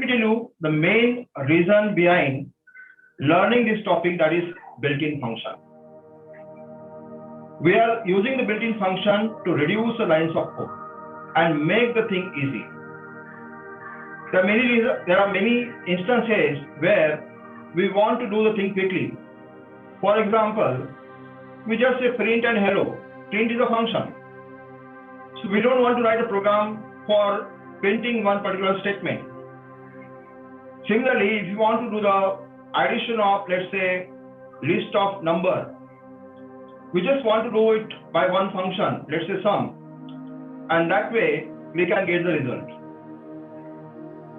me tell you the main reason behind learning this topic, that is built-in function. We are using the built-in function to reduce the lines of code and make the thing easy. There are many instances where we want to do the thing quickly. For example, we just say print and hello. Print is a function. So we don't want to write a program for printing one particular statement. Similarly, if you want to do the addition of, let's say, list of number, we just want to do it by one function, let's say sum, and that way we can get the result.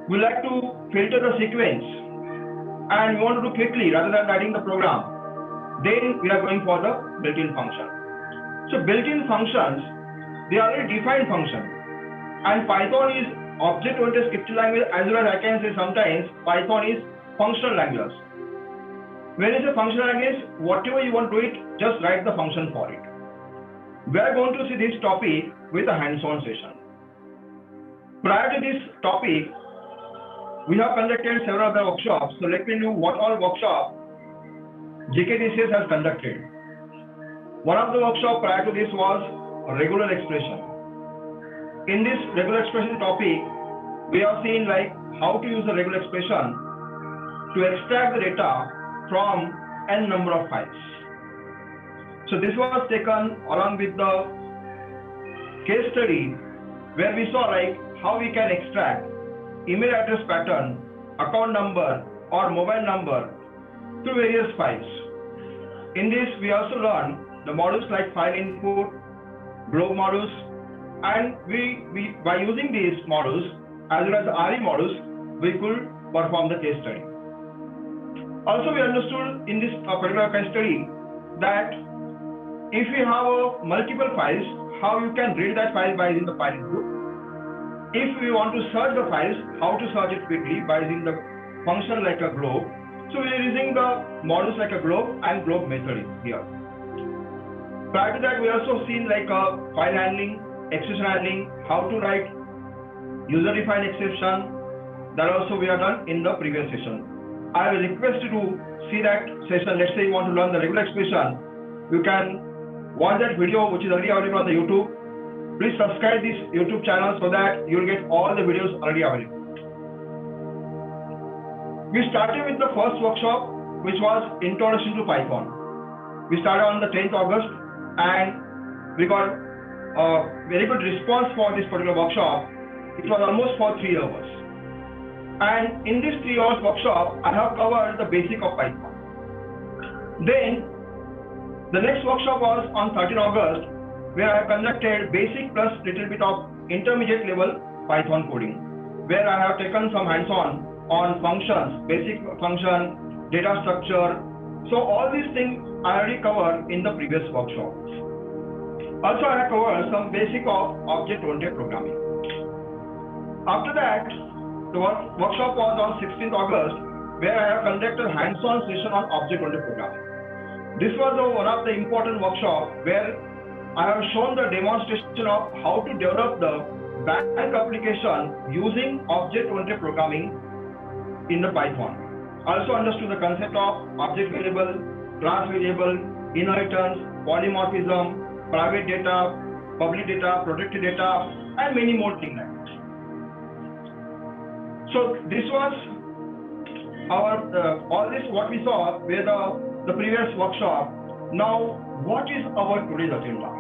We like to filter the sequence and we want to do quickly rather than writing the program. Then we are going for the built-in function. So built-in functions, they are already defined functions, and Python is object-oriented scripting language, as well as I can say sometimes Python is functional language. When it's a functional language, whatever you want to do it, just write the function for it. We are going to see this topic with a hands-on session. Prior to this topic, we have conducted several other workshops. So let me know what all workshops GKDCS has conducted. One of the workshops prior to this was regular expression. In this regular expression topic, we have seen like how to use the regular expression to extract the data from n number of files. So this was taken along with the case study where we saw like how we can extract email address pattern, account number or mobile number to various files. In this we also learned the models like file input, globe models, and we by using these models as well as the RE models, we could perform the case study. Also, we understood in this particular case study that if you have multiple files, how you can read that file by using the file input. If we want to search the files, how to search it quickly by using the function like a globe. So we are using the models like a globe and globe method here. Prior to that, we also seen like a file handling, exception handling, how to write user-defined exception. That also we have done in the previous session. I will request you to see that session. Let's say you want to learn the regular expression. You can watch that video which is already available on the YouTube. Please subscribe this YouTube channel so that you will get all the videos already available. We started with the first workshop, which was Introduction to Python. We started on the 10th August and we got a very good response for this particular workshop. It was almost for 3 hours. And in this 3 hours workshop, I have covered the basic of Python. Then, the next workshop was on 13 August, where I have conducted basic plus little bit of intermediate level Python coding, where I have taken some hands-on on functions, basic function, data structure. So all these things I already covered in the previous workshop. Also, I have covered some basic of object-oriented programming. After that, the workshop was on 16th August, where I have conducted hands-on session on object-oriented programming. This was one of the important workshops where I have shown the demonstration of how to develop the bank application using object-oriented programming in the Python. Also understood the concept of object variable, class variable, inheritance, polymorphism, private data, public data, protected data, and many more things like that. So this was our all this what we saw were the previous workshop. Now, what is our today's agenda?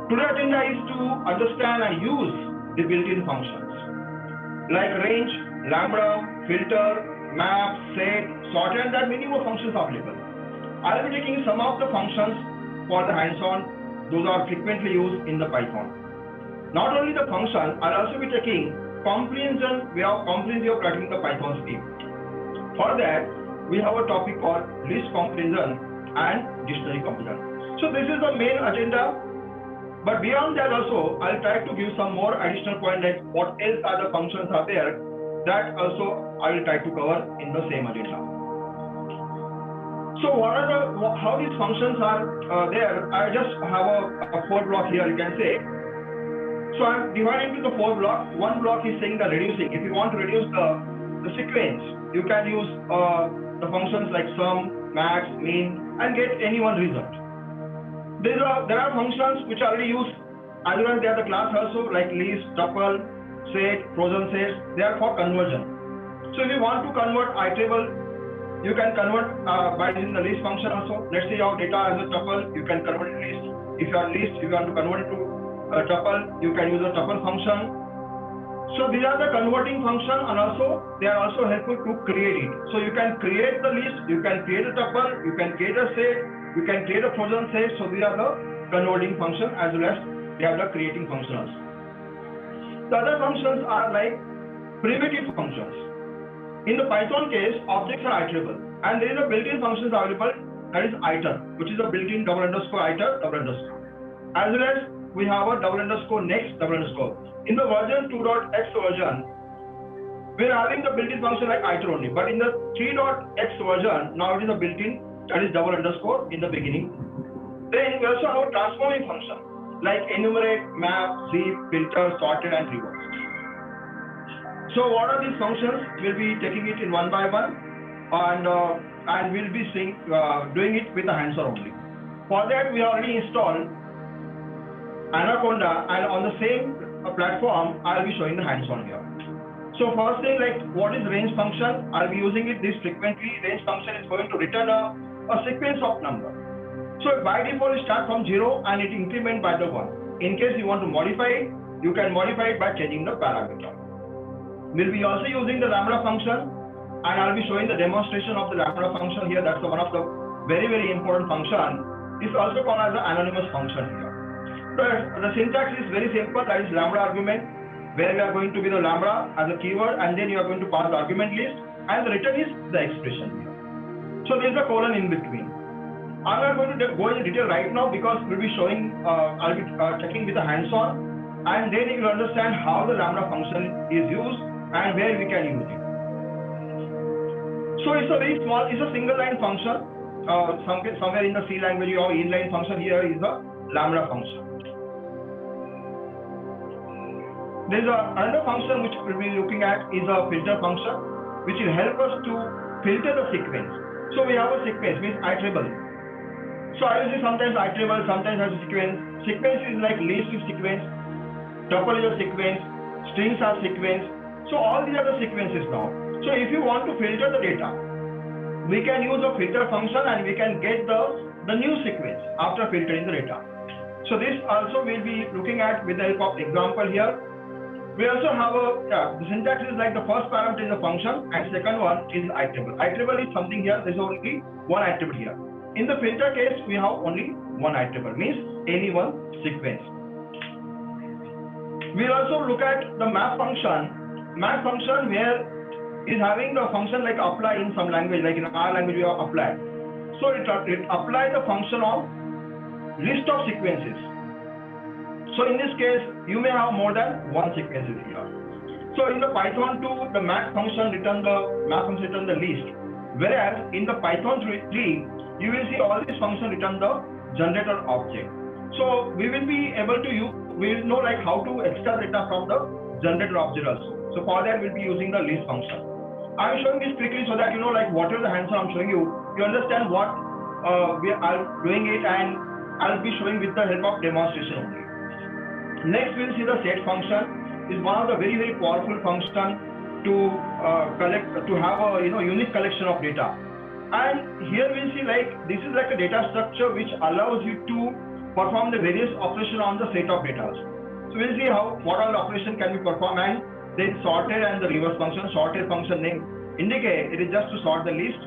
Today's agenda is to understand and use the built-in functions like range, lambda, filter, map, set, sort, and there are many more functions available. I will be taking some of the functions for the hands-on. Those are frequently used in the Python. Not only the function, I'll also be taking comprehension, way of comprehensive of writing the Python script. For that, we have a topic called list comprehension and dictionary comprehension. So this is the main agenda. But beyond that also, I'll try to give some more additional points like what else are the functions are there. That also I will try to cover in the same agenda. So what are how these functions are there? I just have a 4 block here, you can say. So I'm dividing into the 4 blocks. One block is saying the reducing. If you want to reduce the sequence, you can use the functions like sum, max, mean, and get any one result. There are functions which are already used as well as they are the class also, like list, tuple, set, frozen sets. They are for conversion. So if you want to convert iterable, you can convert by using the list function also. Let's say your data as a tuple, you can convert it to list. If you are list, if you want to convert it to a tuple, you can use a tuple function. So these are the converting function, and also they are also helpful to create it. So you can create the list, you can create a tuple, you can create a set, you can create a frozen set. So these are the converting function as well as they are the creating functions. The other functions are like primitive functions. In the Python case, objects are iterable, and there is a built-in function available that is iter, which is a built-in double underscore iter double underscore. As well as we have a double underscore next double underscore. In the version 2.x version, we are having the built-in function like iter only, but in the 3.x version, now it is a built-in that is double underscore in the beginning. Then we also have a transforming function like enumerate, map, zip, filter, sorted, and reverse. So what are these functions? We'll be taking it in one by one, and we'll be doing it with the hands-on only. For that, we already installed Anaconda, and on the same platform, I'll be showing the hands-on here. So first thing, like what is range function? I'll be using it this frequently. Range function is going to return a sequence of number. So by default, it starts from 0 and it increment by the 1. In case you want to modify it, you can modify it by changing the parameter. We'll be also using the lambda function, and I'll be showing the demonstration of the lambda function here. That's one of the very, very important function. It's also called as the anonymous function here. The syntax is very simple. That is lambda argument, where we are going to be the lambda as a keyword, and then you are going to pass the argument list, and the return is the expression here. So there's a colon in between. I'm not going to go into detail right now because we'll be showing, I'll be checking with the hands-on, and then you will understand how the lambda function is used and where we can use it. So it's a very small, it's a single line function. Somewhere in the C language or inline function here is the lambda function. There's another function which we'll be looking at is a filter function, which will help us to filter the sequence. So we have a sequence, means iterable. So I will say sometimes iterable, sometimes has a sequence. Sequence is like list is sequence, tuple is a sequence, strings are sequence. So all these are the sequences now. So if you want to filter the data, we can use a filter function and we can get the new sequence after filtering the data. So this also we'll be looking at with the help of example here. We also have the syntax is like the first parameter is a function and second one is iterable. Iterable is something here, there's only one iterable here. In the filter case, we have only one iterable, means any one sequence. We'll also look at the map function. Map function where is having the function like apply in some language, like in our language we have apply. So it apply the function of list of sequences. So in this case, you may have more than one sequence here. So in the Python 2, the map function return the list. Whereas in the Python 3, you will see all these functions return the generator object. So we will be able to we will know like how to extract data from the generator object also. So for that we'll be using the list function. I'm showing this quickly so that you know like whatever the hands-on I'm showing you, you understand what we are doing it, and I'll be showing with the help of demonstration only. Next we'll see the set function. Is one of the very, very powerful function to have a unique collection of data. And here we'll see like this is like a data structure which allows you to perform the various operations on the set of data. So we'll see what all operation can be performed, and then sorted and the reverse function. Sorted function name indicate it is just to sort the list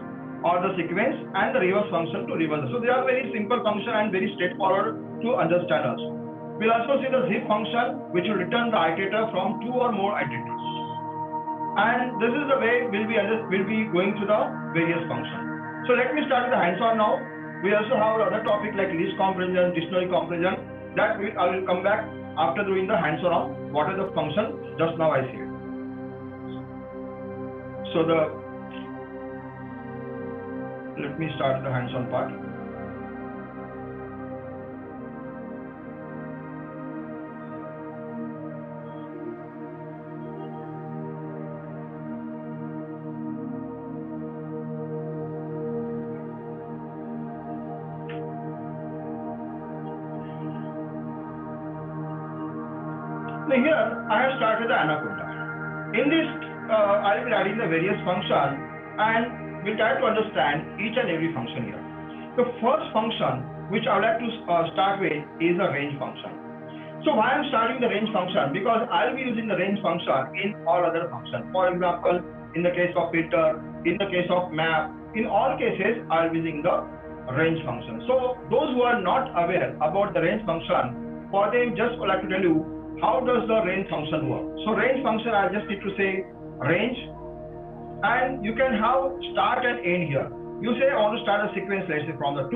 or the sequence, and the reverse function to reverse. So they are very simple function and very straightforward to understand also. We'll also see the zip function which will return the iterator from 2 or more iterators. And this is the way we'll be going through the various functions. So let me start with the hands-on now. We also have other topic like list comparison, dictionary comparison. That I will come back after doing the hands-on of what are the function. Just now I see it. So let me start the hands-on part. So here I have started the anaconda. In this, I will be adding the various functions and we'll try to understand each and every function here. The first function which I would like to start with is a range function. So why I'm starting the range function? Because I'll be using the range function in all other functions. For example, in the case of filter, in the case of map, in all cases, I'll be using the range function. So those who are not aware about the range function, for them just would like to tell you how does the range function work. So range function, I just need to say range, and you can have start and end here. You say I want to start a sequence, let's say from the 2,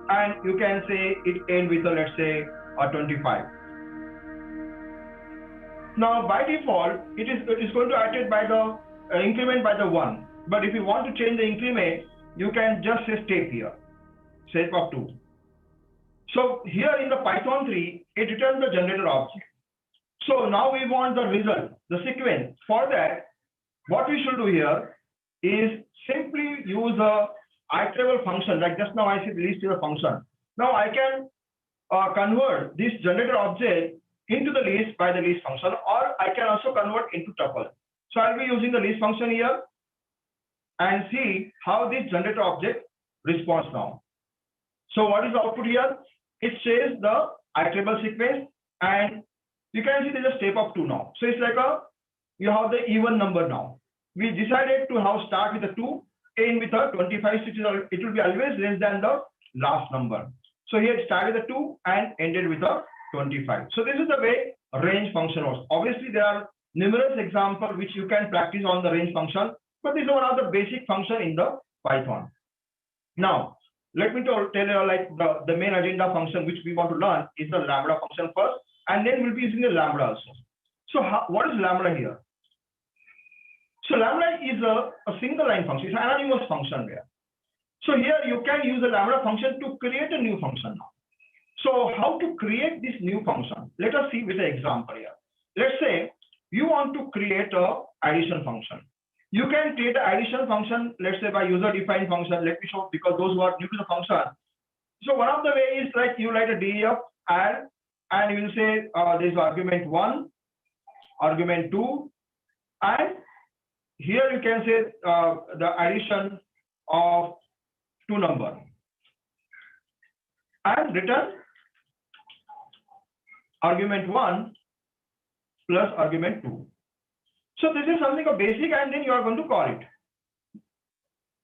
and you can say it end with a, let's say a 25. Now by default, it is going to iterate by the increment by the 1. But if you want to change the increment, you can just say step here, step of 2. So here in the Python 3, it returns the generator object. So now we want the result, the sequence. For that, what we should do here is simply use a iterable function. Like just now I said list is a function. Now I can convert this generator object into the list by the list function, or I can also convert into tuple. So I'll be using the list function here and see how this generator object responds now. So what is the output here? It says the iterable sequence, and you can see there's a step of 2 now. So it's like you have the even number now. We decided to have start with a 2, end with a 25, which is it will be always less than the last number. So here it started with a 2 and ended with a 25. So this is the way range function works. Obviously, there are numerous examples which you can practice on the range function, but this is one of the basic function in the Python. Now, let me tell you like the main agenda function which we want to learn is the lambda function first, and then we'll be using the lambda also. So what is lambda here? So lambda is a single line function. It's an anonymous function there. So here you can use the lambda function to create a new function now. So how to create this new function? Let us see with an example here. Let's say you want to create a addition function. You can create an addition function, let's say by user-defined function. Let me show because those who are new to the function. So one of the ways is like you write a def add, and you will say there is argument 1, argument 2, and here you can say the addition of 2 numbers and return argument 1 plus argument 2. So this is something of basic, and then you are going to call it.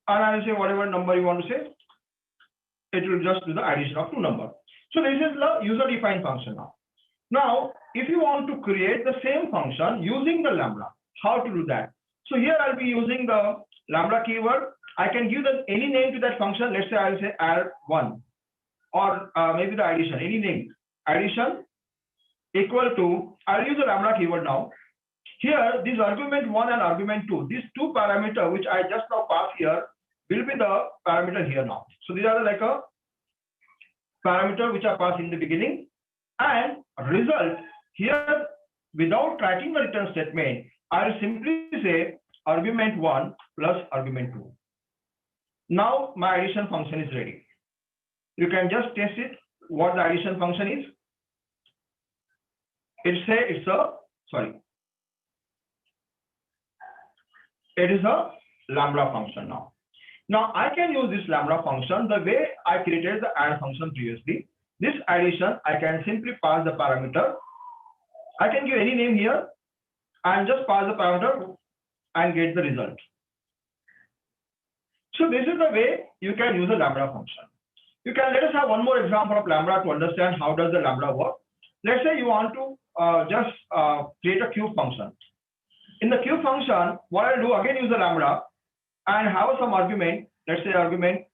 And I will say whatever number you want to say, it will just do the addition of 2 numbers. So this is the user-defined function now. Now, if you want to create the same function using the lambda, how to do that? So here I'll be using the lambda keyword. I can give any name to that function. Let's say I'll say add1, or maybe the addition, any name. Addition equal to, I'll use the lambda keyword now. Here, this argument 1 and argument 2, these 2 parameters which I just now pass here will be the parameter here now. So these are like a parameter which I pass in the beginning, and result here without tracking the return statement, I will simply say argument 1 plus argument 2. Now my addition function is ready. You can just test it what the addition function is. It is a lambda function now. Now I can use this lambda function the way I created the add function previously. This addition, I can simply pass the parameter. I can give any name here and just pass the parameter and get the result. So this is the way you can use a lambda function. You can let us have one more example of lambda to understand how does the lambda work. Let's say you want to just create a cube function. In the cube function, what I'll do again use the lambda and have some argument, let's say argument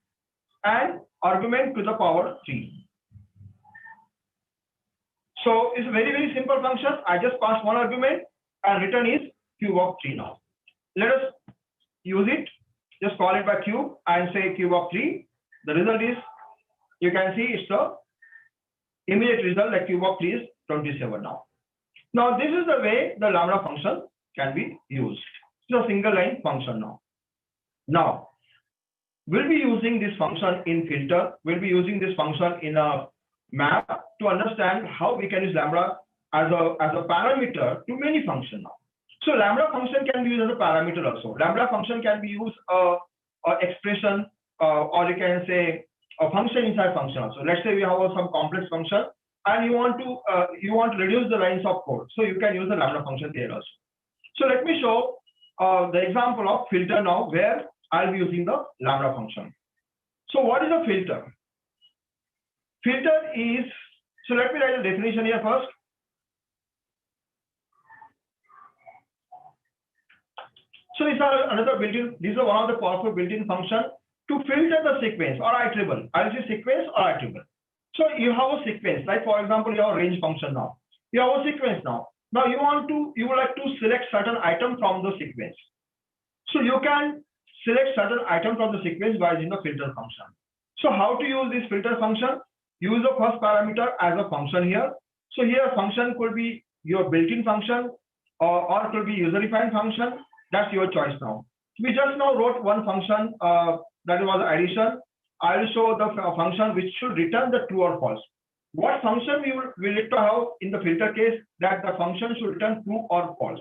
and argument to the power 3. So it's a very, very simple function. I just pass one argument and return is cube of 3 now. Let us use it. Just call it by cube and say cube of 3. The result is, you can see it's the immediate result, like cube of 3 is 27 now. Now this is the way the lambda function can be used. It's a single line function now. Now we'll be using this function in filter. We'll be using this function in a map to understand how we can use lambda as a parameter to many functions now. So lambda function can be used as a parameter also. Lambda function can be used a expression or you can say a function inside function also. Let's say we have some complex function and you want to reduce the lines of code. So you can use the lambda function there also. So let me show the example of filter now where I'll be using the lambda function. So what is a filter? Filter is, so let me write the definition here first. So these are another built-in, these are one of the powerful built-in function to filter the sequence or iterable. I'll say sequence or iterable. So you have a sequence, like for example, you have a range function now. You have a sequence now. Now you would like to select certain item from the sequence. So you can select certain item from the sequence by using the filter function. So how to use this filter function? Use the first parameter as a function here. So here function could be your built-in function or it could be user-defined function. That's your choice now. We just now wrote one function that was addition. I will show the function which should return the true or false. What function we will need to have in the filter case that the function should return true or false,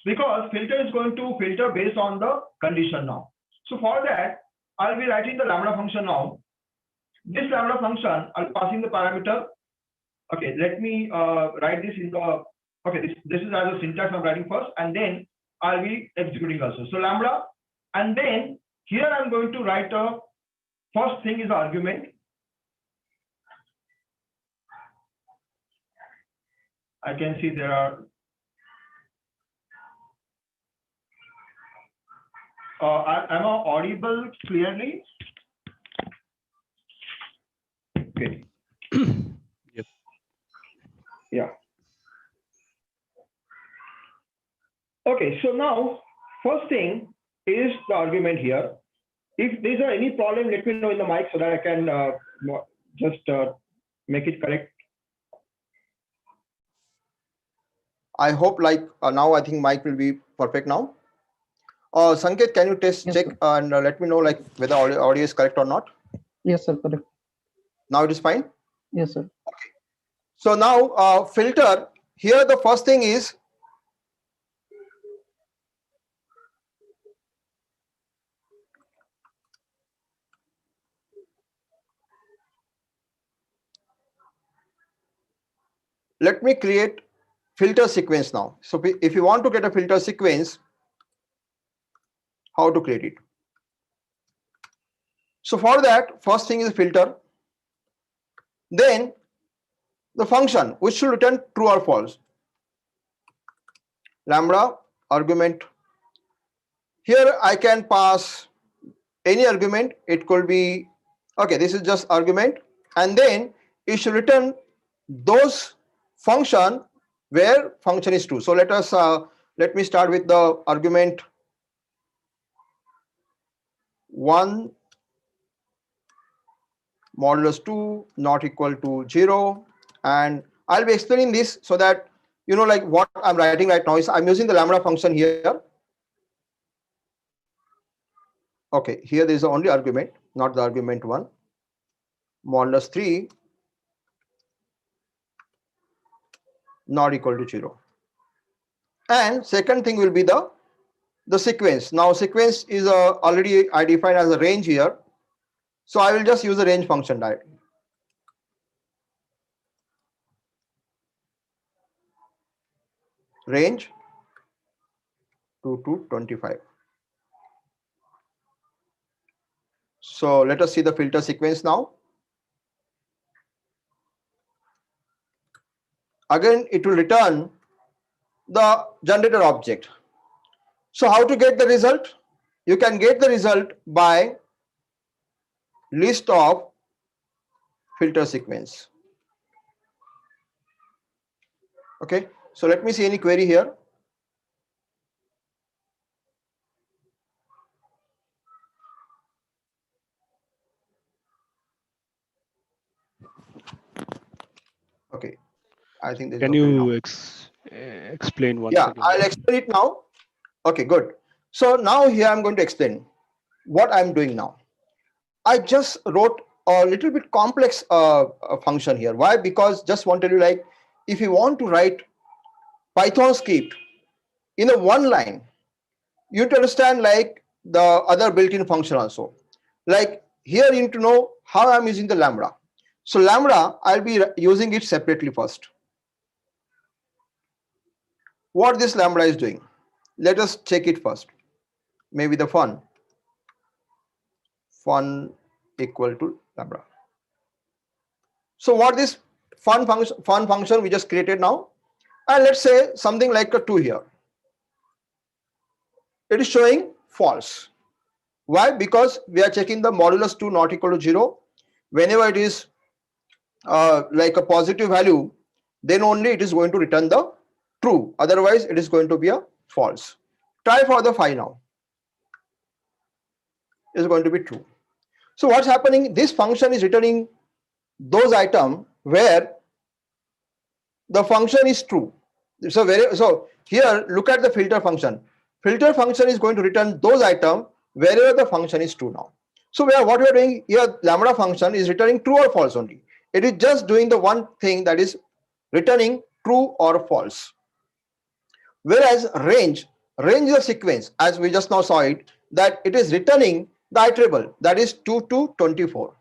because filter is going to filter based on the condition now. So for that, I'll be writing the lambda function now. This lambda function, I'll passing the parameter. Okay, let me write this in the, okay, this is as a syntax I'm writing first, and then I'll be executing also. So lambda, and then here I'm going to write a, first thing is argument. I can see there are, am I audible clearly? Okay. Yep. Yeah. Okay, so now first thing is the argument here. If there's any problem, let me know in the mic so that I can just make it correct. I hope now I think mic will be perfect now. Sanket, can you test Yes, check sir. and let me know whether audio is correct or not? Yes, sir. Correct. Now it is fine. Yes, sir. Okay. So now filter here, the first thing is let me create filter sequence now. So if you want to get a filter sequence, how to create it? So for that, first thing is filter, then the function which should return true or false. Lambda argument. Here I can pass any argument. It could be, okay, this is just argument, and then it should return those function where function is true. So let me start with the argument 1 modulus 2 not equal to 0, and I'll be explaining this so that you know what I'm writing right now is I'm using the lambda function here. Okay, here there is the only argument, not the argument 1. Modulus 3 not equal to 0. And second thing will be the sequence. Now sequence is already I defined as a range here. So I will just use the range function directly. Range 2 to 25. So let us see the filter sequence now. Again, it will return the generator object. So how to get the result? You can get the result by list of filter sequence. Okay, so let me see any query here. Okay, I think there's Can no query now. you explain once Yeah, again? I'll explain it now. Okay, good. So now here I'm going to explain what I'm doing now. I just wrote a little bit complex function here. Why? Because just want to tell you if you want to write Python script in a one line, you need to understand like the other built-in function also. Like here you need to know how I'm using the lambda. So lambda, I'll be using it separately first. What this lambda is doing, let us check it first. Maybe the fun equal to lambda. So what this fun function we just created now, and let's say something like a 2 here. It is showing false. Why? Because we are checking the modulus 2 not equal to 0. Whenever it is like a positive value, then only it is going to return the true. Otherwise, it is going to be a false. Try for the 5 now. It is going to be true. So what's happening? This function is returning those items where the function is true. So here, look at the filter function. Filter function is going to return those items wherever the function is true now. So what we are doing here, lambda function is returning true or false only. It is just doing the one thing, that is returning true or false. Whereas range is a sequence, as we just now saw it, that it is returning the iterable, that is 2 to 24.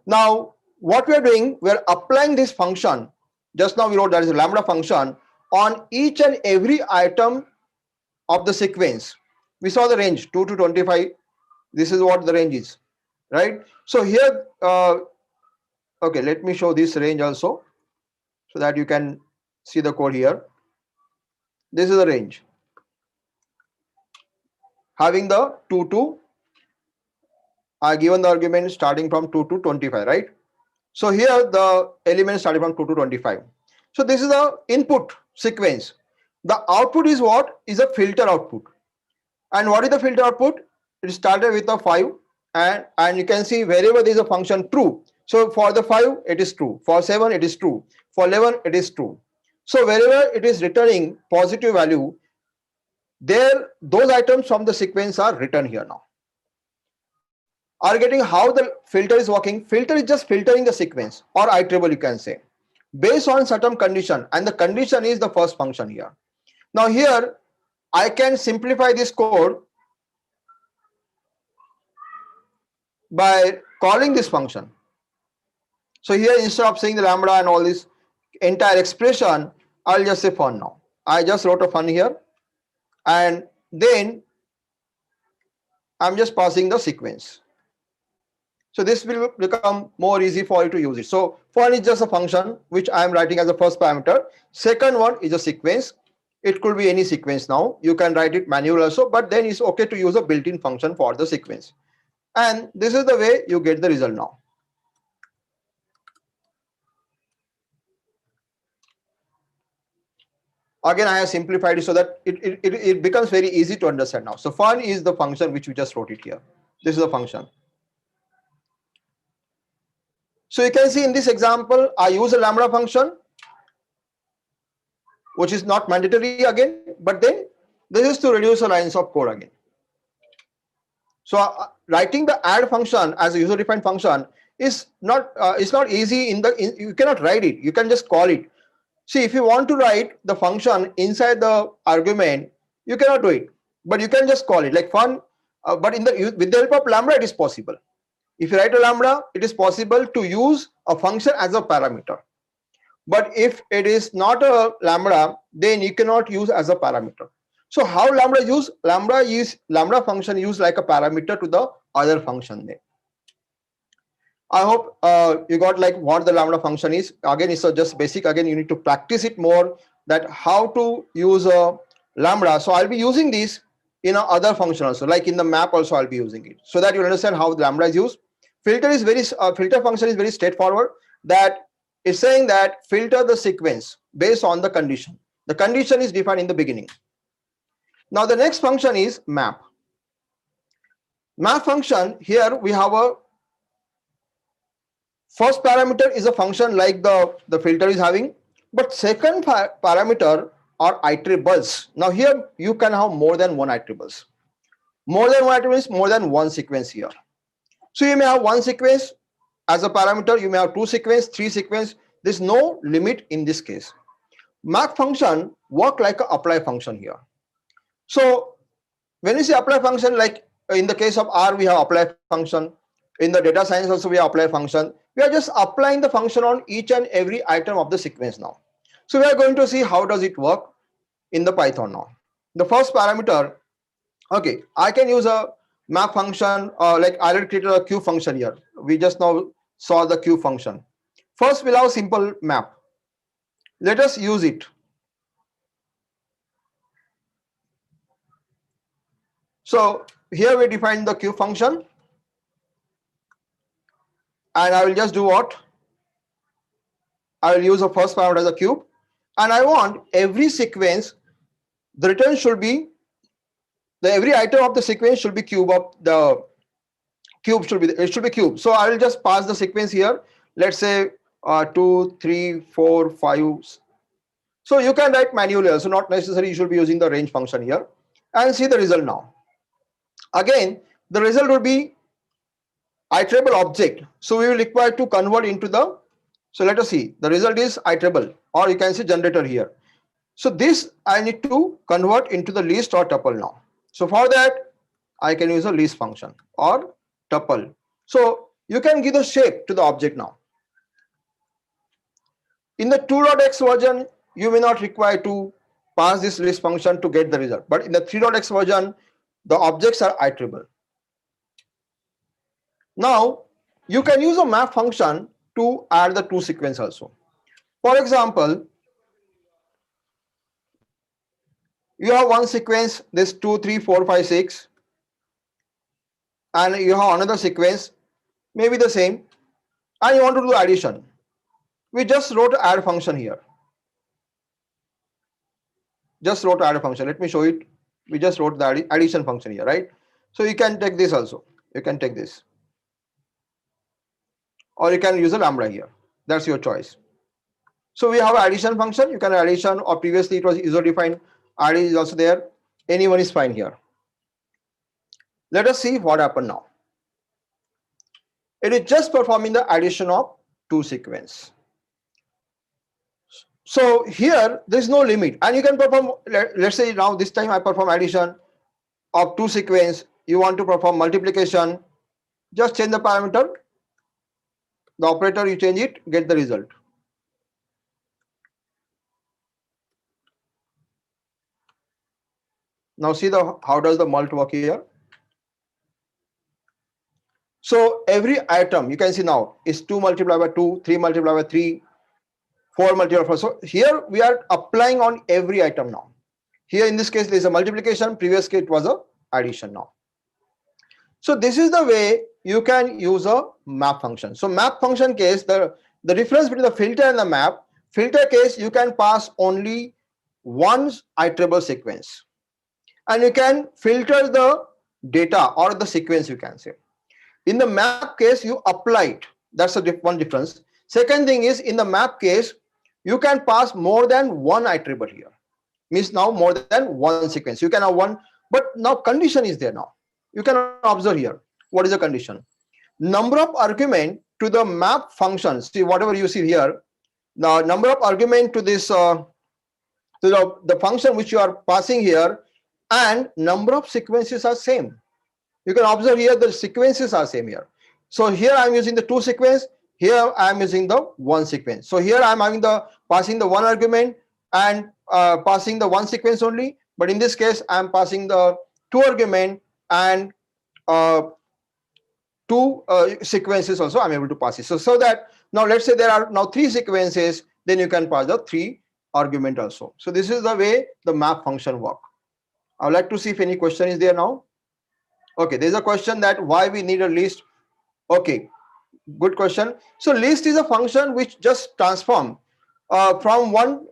Now what we are doing, we are applying this function. Just now we wrote that is a lambda function on each and every item of the sequence. We saw the range 2 to 25. This is what the range is, right? So here, okay, let me show this range also so that you can see the code here. This is the range having the 2 to, I given the argument starting from 2 to 25, right? So here the element starting from 2 to 25. So this is the input sequence. The output is what? Is a filter output. And what is the filter output? It started with a 5, and you can see wherever there is a function true. So for the 5, it is true. For 7, it is true. For 11, it is true. So wherever it is returning positive value, there those items from the sequence are written here now. Are getting how the filter is working? Filter is just filtering the sequence or iterable, you can say, based on certain condition, and the condition is the first function here. Now here I can simplify this code by calling this function. So here, instead of saying the lambda and all this entire expression, I'll just say fun now. I just wrote a fun here, and then I'm just passing the sequence. So this will become more easy for you to use it. So fun is just a function which I am writing as a first parameter. Second one is a sequence. It could be any sequence now. You can write it manual also, but then it's okay to use a built-in function for the sequence. And this is the way you get the result now. Again, I have simplified it so that it becomes very easy to understand now. So fun is the function which we just wrote it here. This is a function. So you can see in this example, I use a lambda function, which is not mandatory again, but then this is to reduce the lines of code again. So writing the add function as a user-defined function is not it's not easy. You cannot write it. You can just call it. See, if you want to write the function inside the argument, you cannot do it, but you can just call it like fun. But with the help of lambda, it is possible. If you write a lambda, it is possible to use a function as a parameter. But if it is not a lambda, then you cannot use as a parameter. So how lambda use? Lambda function used like a parameter to the other function there. I hope you got like what the lambda function is. Again, it's just basic. Again, you need to practice it more, that how to use a lambda. So I'll be using this in other function also, like in the map also I'll be using it, so that you understand how the lambda is used. Filter function is very straightforward. That is saying that filter the sequence based on the condition. The condition is defined in the beginning. Now the next function is map. Map function, here we have a first parameter is a function like the filter is having, but second parameter are iterables. Now here you can have more than one iterables. More than one iterable is more than one sequence here. So you may have one sequence as a parameter, you may have two sequence, three sequence, There's no limit in this case. Map function work like a apply function here. So when we say apply function, like in the case of R, we have apply function. In the data science also we have apply function. We are just applying the function on each and every item of the sequence now. So we are going to see how does it work in the Python now. The first parameter, okay, I can use a map function, like I already created a Q function here. We just now saw the Q function. First we'll have a simple map. Let us use it. So here we define the Q function, and I will just do what? I will use the first parameter as a cube, and I want every sequence, the return should be, every item of the sequence should be cube of the cube should be, it should be cube. So I will just pass the sequence here. Let's say 2, 3, 4, 5. So you can write manually also, not necessary you should be using the range function here, and see the result now. Again, the result will be iterable object. So we will require to convert into the, so let us see, the result is iterable, or you can say generator here. So this I need to convert into the list or tuple now. So for that, I can use a list function or tuple. So you can give the shape to the object now. In the 2.x version, you may not require to pass this list function to get the result, but in the 3.x version, the objects are iterable. Now you can use a map function to add the two sequence also. For example, you have one sequence, this 2, 3, 4, 5, 6, and you have another sequence, maybe the same, and you want to do addition. We just wrote add function here. Just wrote add function. Let me show it. We just wrote the addition function here, right? So you can take this also. You can take this, or you can use a lambda here. That's your choice. So we have addition function. You can addition, or previously it was user defined. Add is also there. Anyone is fine here. Let us see what happened now. It is just performing the addition of two sequence. So here there is no limit, and you can perform, let's say now this time I perform addition of two sequence. You want to perform multiplication, just change the parameter, the operator, you change it, get the result. Now see the how does the mult work here. So every item you can see now is 2 multiplied by 2, 3 multiplied by 3, 4 multiplied by 4. So here we are applying on every item now. Here in this case there is a multiplication, previous case it was a addition now. So this is the way you can use a map function. So map function case, the difference between the filter and the map, filter case you can pass only one iterable sequence, and you can filter the data or the sequence, you can say. In the map case you apply it. That's one difference. Second thing is, in the map case you can pass more than one iterable here, means now more than one sequence. You can have one, but now condition is there now. You can observe here. What is the condition? Number of argument to the map function. See, whatever you see here, the number of argument to this to the function which you are passing here, and number of sequences are same. You can observe here the sequences are same here. So here I am using the two sequence, here I am using the one sequence. So here I am having the passing the one argument and passing the one sequence only, but in this case I am passing the two argument and two sequences also I am able to pass it. So that now let's say there are now three sequences, then you can pass the three argument also. So this is the way the map function work. I would like to see if any question is there now. Okay, there's a question that why we need a list. Okay, good question. So list is a function which just transform from one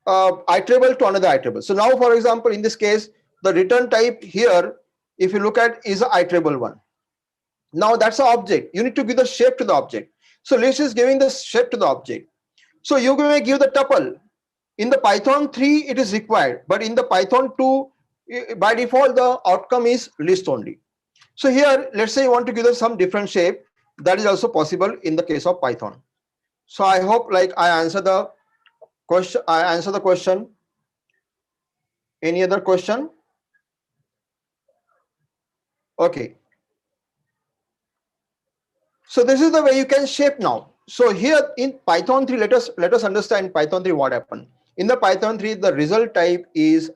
iterable to another iterable. So now, for example, in this case, the return type here, if you look at, is an iterable one. Now that's an object. You need to give the shape to the object. So list is giving the shape to the object. So you may give the tuple. In the Python 3, it is required, but in the Python 2, by default, the outcome is list only. So here, let's say you want to give us some different shape, that is also possible in the case of Python. So I hope like I answer the question. Any other question? Okay. So this is the way you can shape now. So here in Python 3, let us understand Python 3 what happened. In the Python 3, the result type is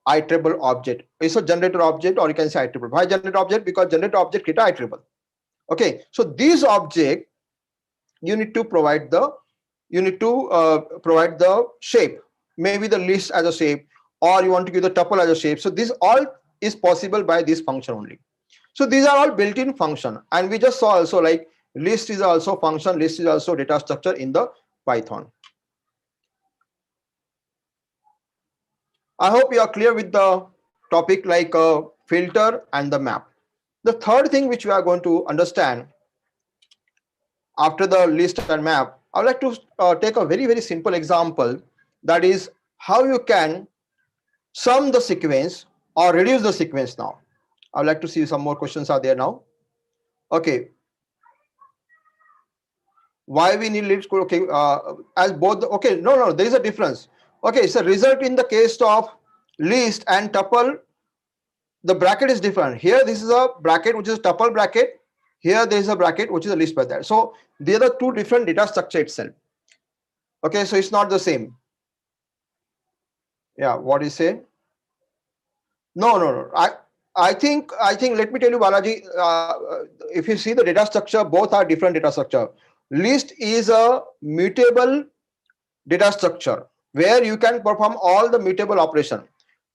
iterable object. It's a generator object, or you can say iterable. Why generator object? Because generator object is iterable. Okay. So this object you need to provide the shape. Maybe the list as a shape, or you want to give the tuple as a shape. So this all is possible by this function only. So these are all built-in function, and we just saw also like list is also function, list is also data structure in the Python. I hope you are clear with the topic like filter and the map. The third thing which we are going to understand after the list and map, I would like to take a very simple example, that is how you can sum the sequence or reduce the sequence now. I would like to see some more questions are there now. Okay. Why we need list? Okay, as both. Okay, no, there is a difference. Okay, so result in the case of list and tuple, the bracket is different. Here, this is a bracket which is a tuple bracket. Here, there is a bracket which is a list by that. So they are the two different data structure itself. Okay, so it's not the same. Yeah, what is say? No. I think. Let me tell you, Balaji. If you see the data structure, both are different data structure. List is a mutable data structure where you can perform all the mutable operation.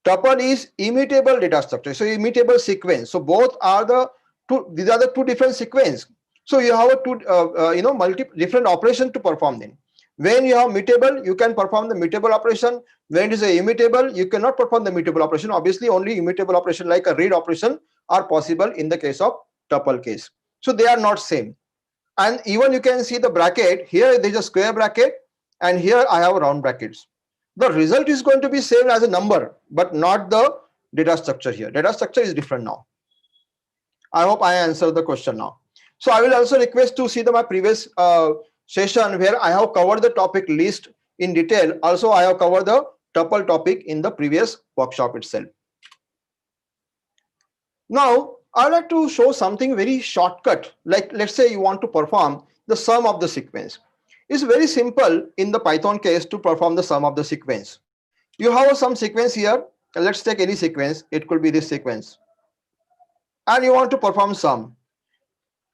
Tuple is immutable data structure, so immutable sequence. So both are the two. These are the two different sequence. So you have a two different operation to perform then. When you have mutable, you can perform the mutable operation. When it is a immutable, you cannot perform the mutable operation. Obviously, only immutable operation like a read operation are possible in the case of tuple case. So they are not same. And even you can see the bracket here, there is a square bracket, and here I have round brackets. The result is going to be same as a number, but not the data structure here. Data structure is different now. I hope I answered the question now. So I will also request to see my previous session where I have covered the topic list in detail. Also, I have covered the tuple topic in the previous workshop itself. Now, I'd like to show something very shortcut. Like let's say you want to perform the sum of the sequence. It's very simple in the Python case to perform the sum of the sequence. You have some sequence here. Let's take any sequence. It could be this sequence. And you want to perform sum.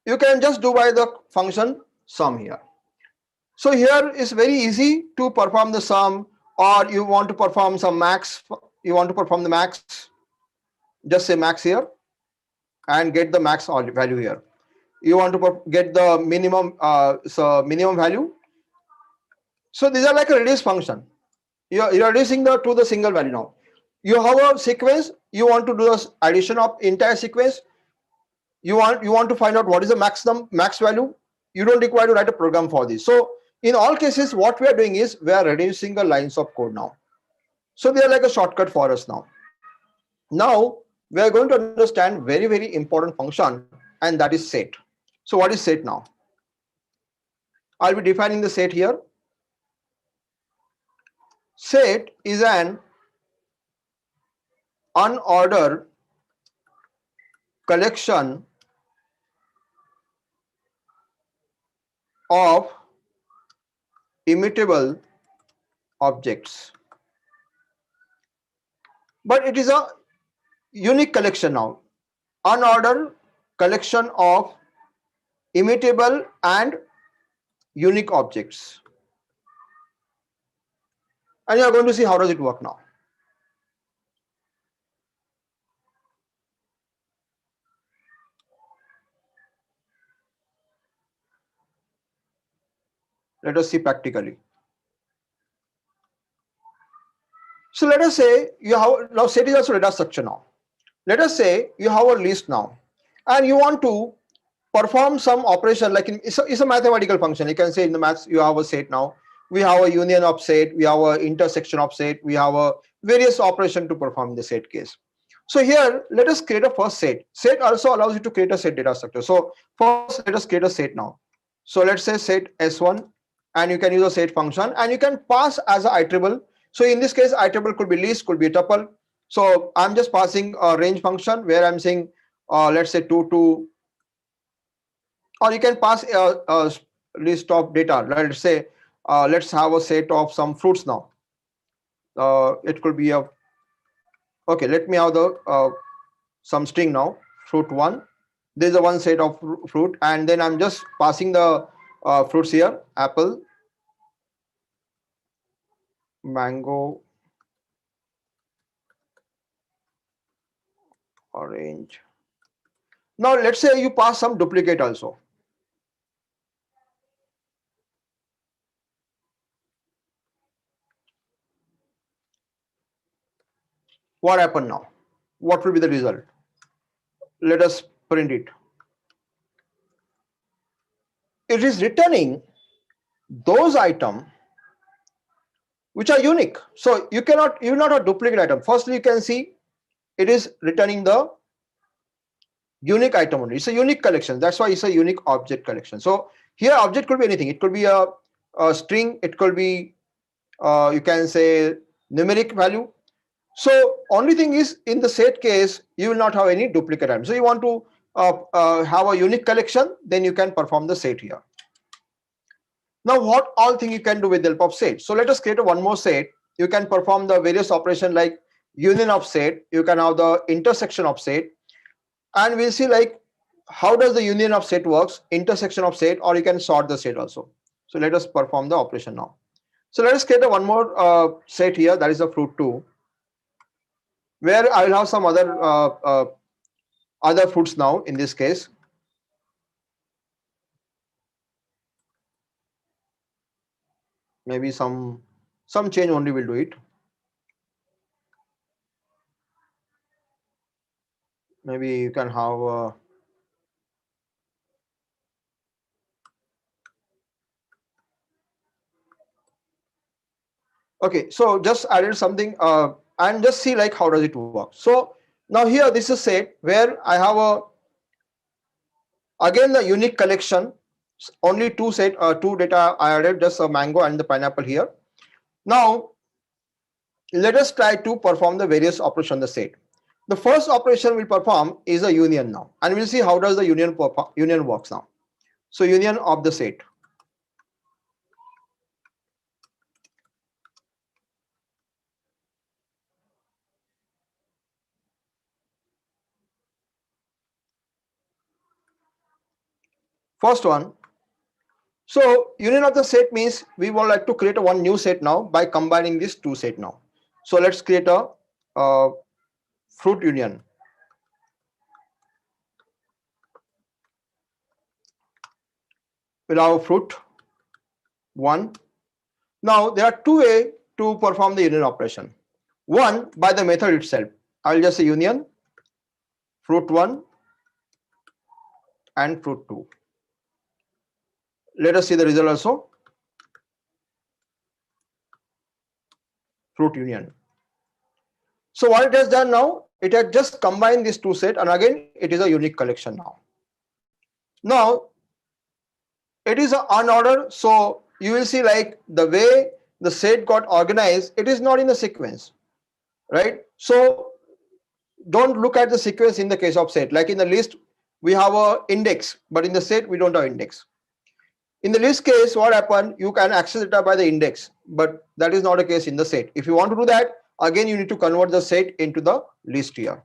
You can just do by the function sum here. So here is very easy to perform the sum, or you want to perform some max. You want to perform the max. Just say max here and get the max value here. You want to get the minimum minimum value. So these are like a reduce function. You're reducing to the single value now. You have a sequence. You want to do the addition of entire sequence. You want to find out what is the max value. You don't require to write a program for this. So in all cases, what we are doing is we are reducing the lines of code now. So they are like a shortcut for us now. Now we are going to understand very important function, and that is set. So what is set now? I'll be defining the set here. Set is an unordered collection of immutable objects, but it is a unique collection now. Unordered collection of immutable and unique objects. And you are going to see how does it work now. Let us see practically. So let us say you have now set is also data structure now. Let us say you have a list now, and you want to perform some operation like it's a mathematical function. You can say in the maths you have a set now. We have a union of set, we have a intersection of set, we have a various operation to perform in the set case. So here let us create a first set. Set also allows you to create a set data structure. So first let us create a set now. So let's say set S1 and you can use a set function, and you can pass as a iterable. So in this case, iterable could be list, could be a tuple. So I'm just passing a range function where I'm saying, let's say 2 to, or you can pass a list of data. Let's say, let's have a set of some fruits now. It could be a, okay, let me have the some string now, fruit 1. This is the one set of fruit, and then I'm just passing the fruits here: apple, mango, orange. Now let's say you pass some duplicate also. What happened now? What will be the result? Let us print it. It is returning those items which are unique. So you will not have duplicate item. Firstly, you can see it is returning the unique item only. It's a unique collection. That's why it's a unique object collection. So here object could be anything. It could be a string. It could be, you can say, numeric value. So only thing is, in the set case, you will not have any duplicate items. So you want to have a unique collection, then you can perform the set here. Now what all thing you can do with the help of set? So let us create one more set. You can perform the various operation like union of set. You can have the intersection of set, and we'll see like how does the union of set works, intersection of set, or you can sort the set also. So let us perform the operation now. So let us create one more set here, that is the fruit 2, where I will have some other fruits now. In this case, maybe some change only will do it. Maybe you can have okay, so just added something and just see like how does it work. So now here this is set where I have again the unique collection, only two data I added, just a mango and the pineapple here. Now let us try to perform the various operations on the set. The first operation we'll perform is a union now, and we'll see how does the union works now. So union of the set. First one. So union of the set means we would like to create one new set now by combining these two sets now. So let's create a fruit union. We'll have fruit 1. Now there are two ways to perform the union operation. One, by the method itself. I'll just say union fruit 1 and fruit 2. Let us see the result also. Fruit union. So what it has done now, it has just combined these two sets, and again it is a unique collection now. Now it is unordered, so you will see like the way the set got organized, it is not in the sequence, right? So don't look at the sequence in the case of set. Like in the list we have a index, but in the set we don't have index. In the list case, what happened, you can access data by the index, but that is not a case in the set. If you want to do that, again you need to convert the set into the list here.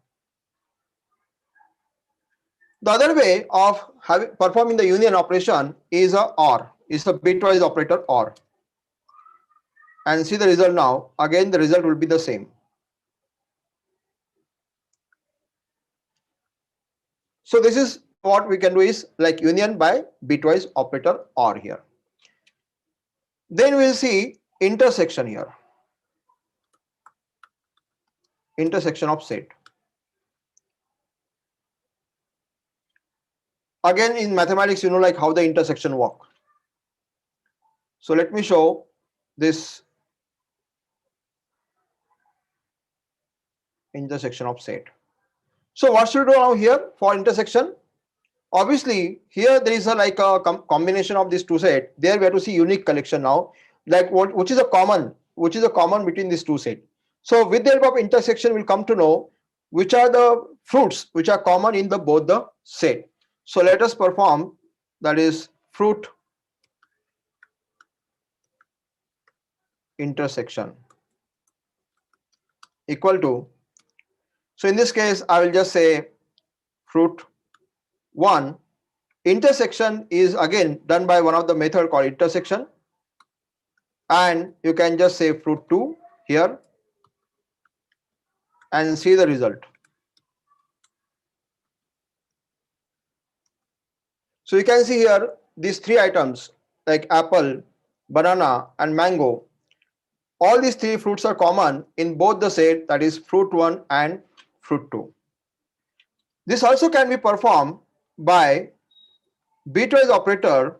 The other way of performing the union operation is a OR, is a bitwise operator OR. And see the result now. Again the result will be the same. So this is what we can do, is like union by bitwise operator OR here. Then we'll see intersection here. Intersection of set. Again in mathematics, you know like how the intersection work. So let me show this intersection of set. So what should we do now here for intersection? Obviously, here there is a like a combination of these two sets. There we have to see unique collection now, like which is a common between these two sets. So with the help of intersection, we'll come to know which are the fruits which are common in the both the set. So let us perform, that is fruit intersection equal to. So in this case, I will just say fruit 1. Intersection is again done by one of the method called intersection, and you can just say fruit 2 here and see the result. So you can see here these three items like apple, banana and mango. All these three fruits are common in both the set, that is fruit 1 and fruit 2. This also can be performed by bitwise operator,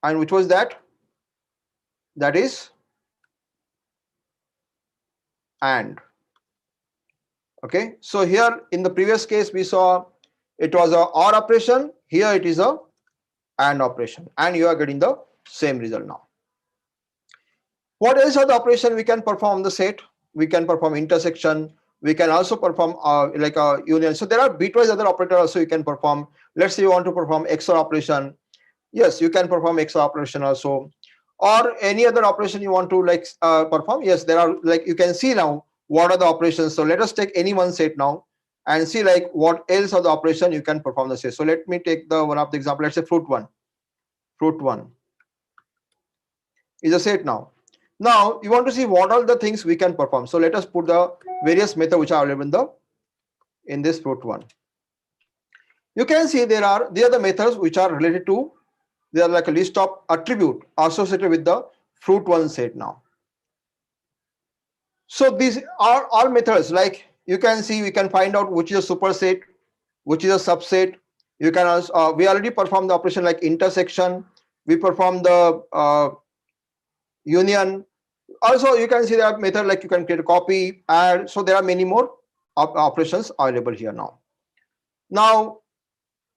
and which was that? That is AND. Okay, so here in the previous case we saw it was a OR operation, here it is a AND operation, and you are getting the same result now. What else are the operation we can perform the set? We can perform intersection, we can also perform like a union. So there are bitwise other operator also you can perform. Let's say you want to perform XOR operation. Yes, you can perform XOR operation also, or any other operation you want to like perform. Yes, there are, like you can see now what are the operations. So let us take any one set now and see like what else are the operation you can perform the set. So let me take the one of the example. Let's say fruit 1. Fruit 1 is a set now. Now you want to see what are the things we can perform. So let us put the various methods which are available in this fruit 1. You can see they are the methods which are related to, they are like a list of attribute associated with the fruit 1 set now. So these are all methods, like you can see we can find out which is a superset, which is a subset. You can also we already performed the operation like intersection, we perform the union. Also you can see that method like you can create a copy, add. So there are many more operations available here now. Now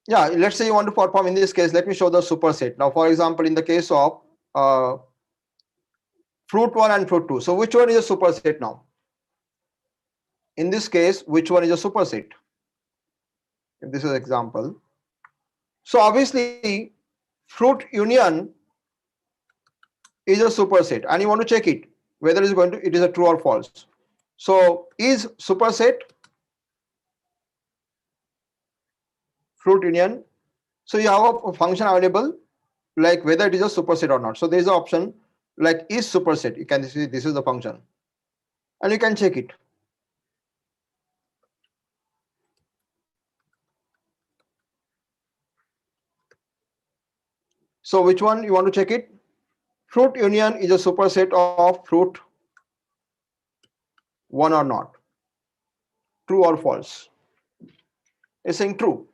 yeah, let's say you want to perform, in this case let me show the superset. Now for example, in the case of fruit 1 and fruit 2, so which one is a superset now? In this case, which one is a superset? If this is example, so obviously fruit union is a superset, and you want to check it whether it is a true or false. So is superset fruit union, so you have a function available like whether it is a superset or not. So there is an option like is superset. You can see this is the function, and you can check it. So which one you want to check it? Fruit union is a superset of fruit 1 or not, true or false. It's saying true.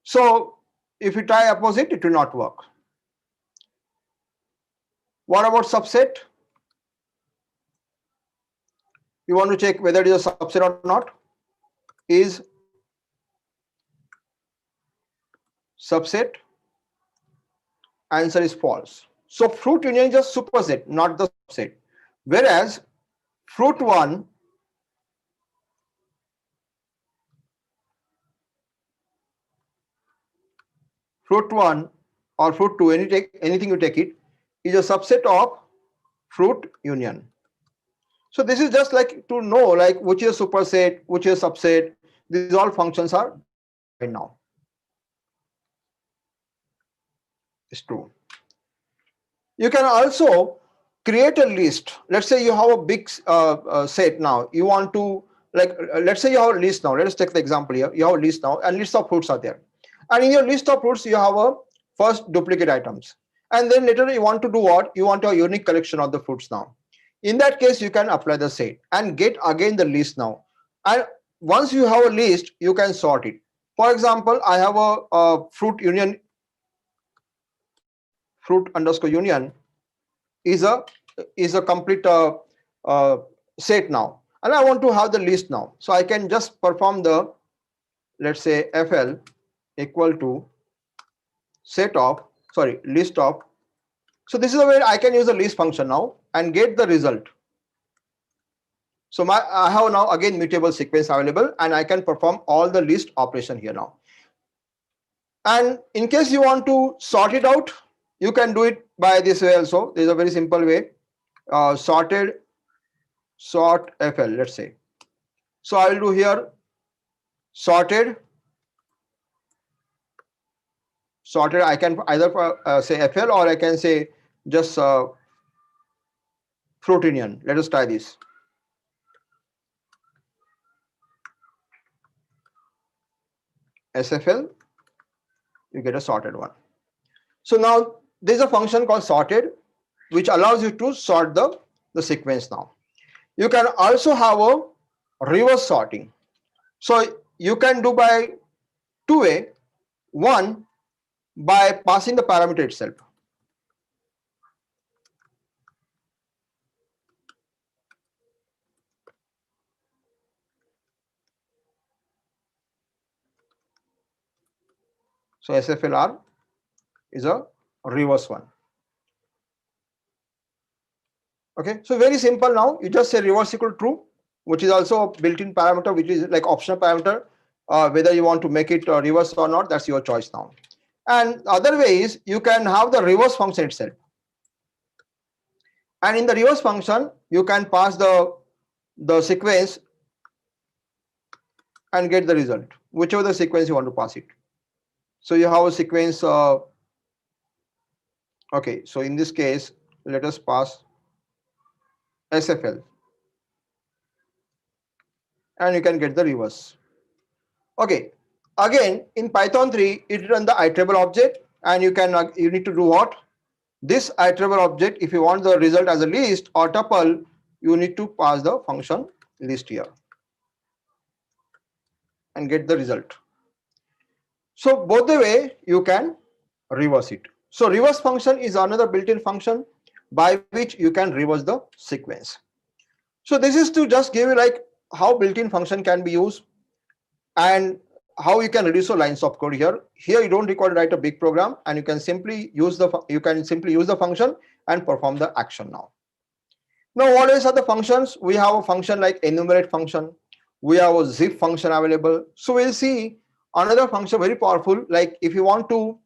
So if you try opposite, it will not work. What about subset? You want to check whether it is a subset or not. Is subset? Answer is false. So fruit union is just superset, not the subset. Whereas fruit 1 or fruit 2, anything you take it, is a subset of fruit union. So this is just like to know like which is a superset, which is a subset. These all functions are right now. It's true. You can also create a list. Let's say you have a big set now. You want to like let's say you have a list now. Let us take the example here. You have a list now, and list of fruits are there. And in your list of fruits, you have a first duplicate items, and then later you want to do what? You want a unique collection of the fruits now. In that case, you can apply the set and get again the list now. And once you have a list, you can sort it. For example, I have a fruit union. Fruit underscore union is a complete set now, and I want to have the list now. So I can just perform the let's say FL equal to list of. So this is the way I can use the list function now and get the result. So I have now again mutable sequence available, and I can perform all the list operation here now. And in case you want to sort it out, you can do it by this way also. There is a very simple way. Sort FL, let's say. So I will do here sorted. I can either say FL, or I can say just Fruitinian. Let us try this. SFL, you get a sorted one. So now there is a function called sorted, which allows you to sort the sequence now. You can also have a reverse sorting. So you can do by two ways. One, by passing the parameter itself. So SFLR is a reverse one. Okay, so very simple now. You just say reverse equal true, which is also a built-in parameter, which is like optional parameter. Whether you want to make it reverse or not, that's your choice now. And the other way is you can have the reverse function itself. And in the reverse function, you can pass the sequence and get the result, whichever the sequence you want to pass it. So you have a sequence. Okay, so in this case, let us pass SFL, and you can get the reverse. Okay, again in Python 3, it run the iterable object, and you need to do what? This iterable object, if you want the result as a list or tuple, you need to pass the function list here and get the result. So both the way you can reverse it. So reverse function is another built-in function by which you can reverse the sequence. So this is to just give you like how built-in function can be used and how you can reduce the lines of code here. Here you don't require to write a big program, and you can simply use the function and perform the action now. Now what else are the functions? We have a function like enumerate function. We have a zip function available. So we'll see another function very powerful, like if you want to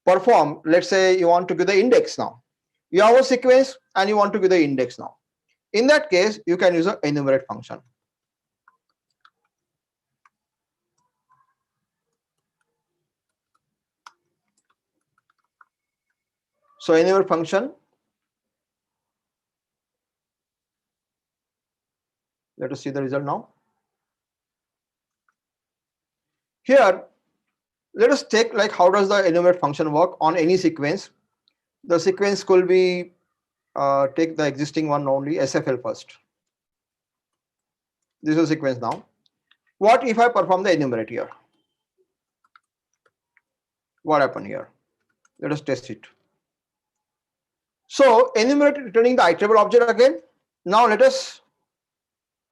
perform, let's say you want to give the index now. You have a sequence and you want to give the index now. In that case, you can use an enumerate function. So enumerate function, let us see the result now. Here, let us take like how does the enumerate function work on any sequence. The sequence could be take the existing one only, SFL first. This is a sequence now. What if I perform the enumerate here? What happened here? Let us test it. So enumerate returning the iterable object again. Now let us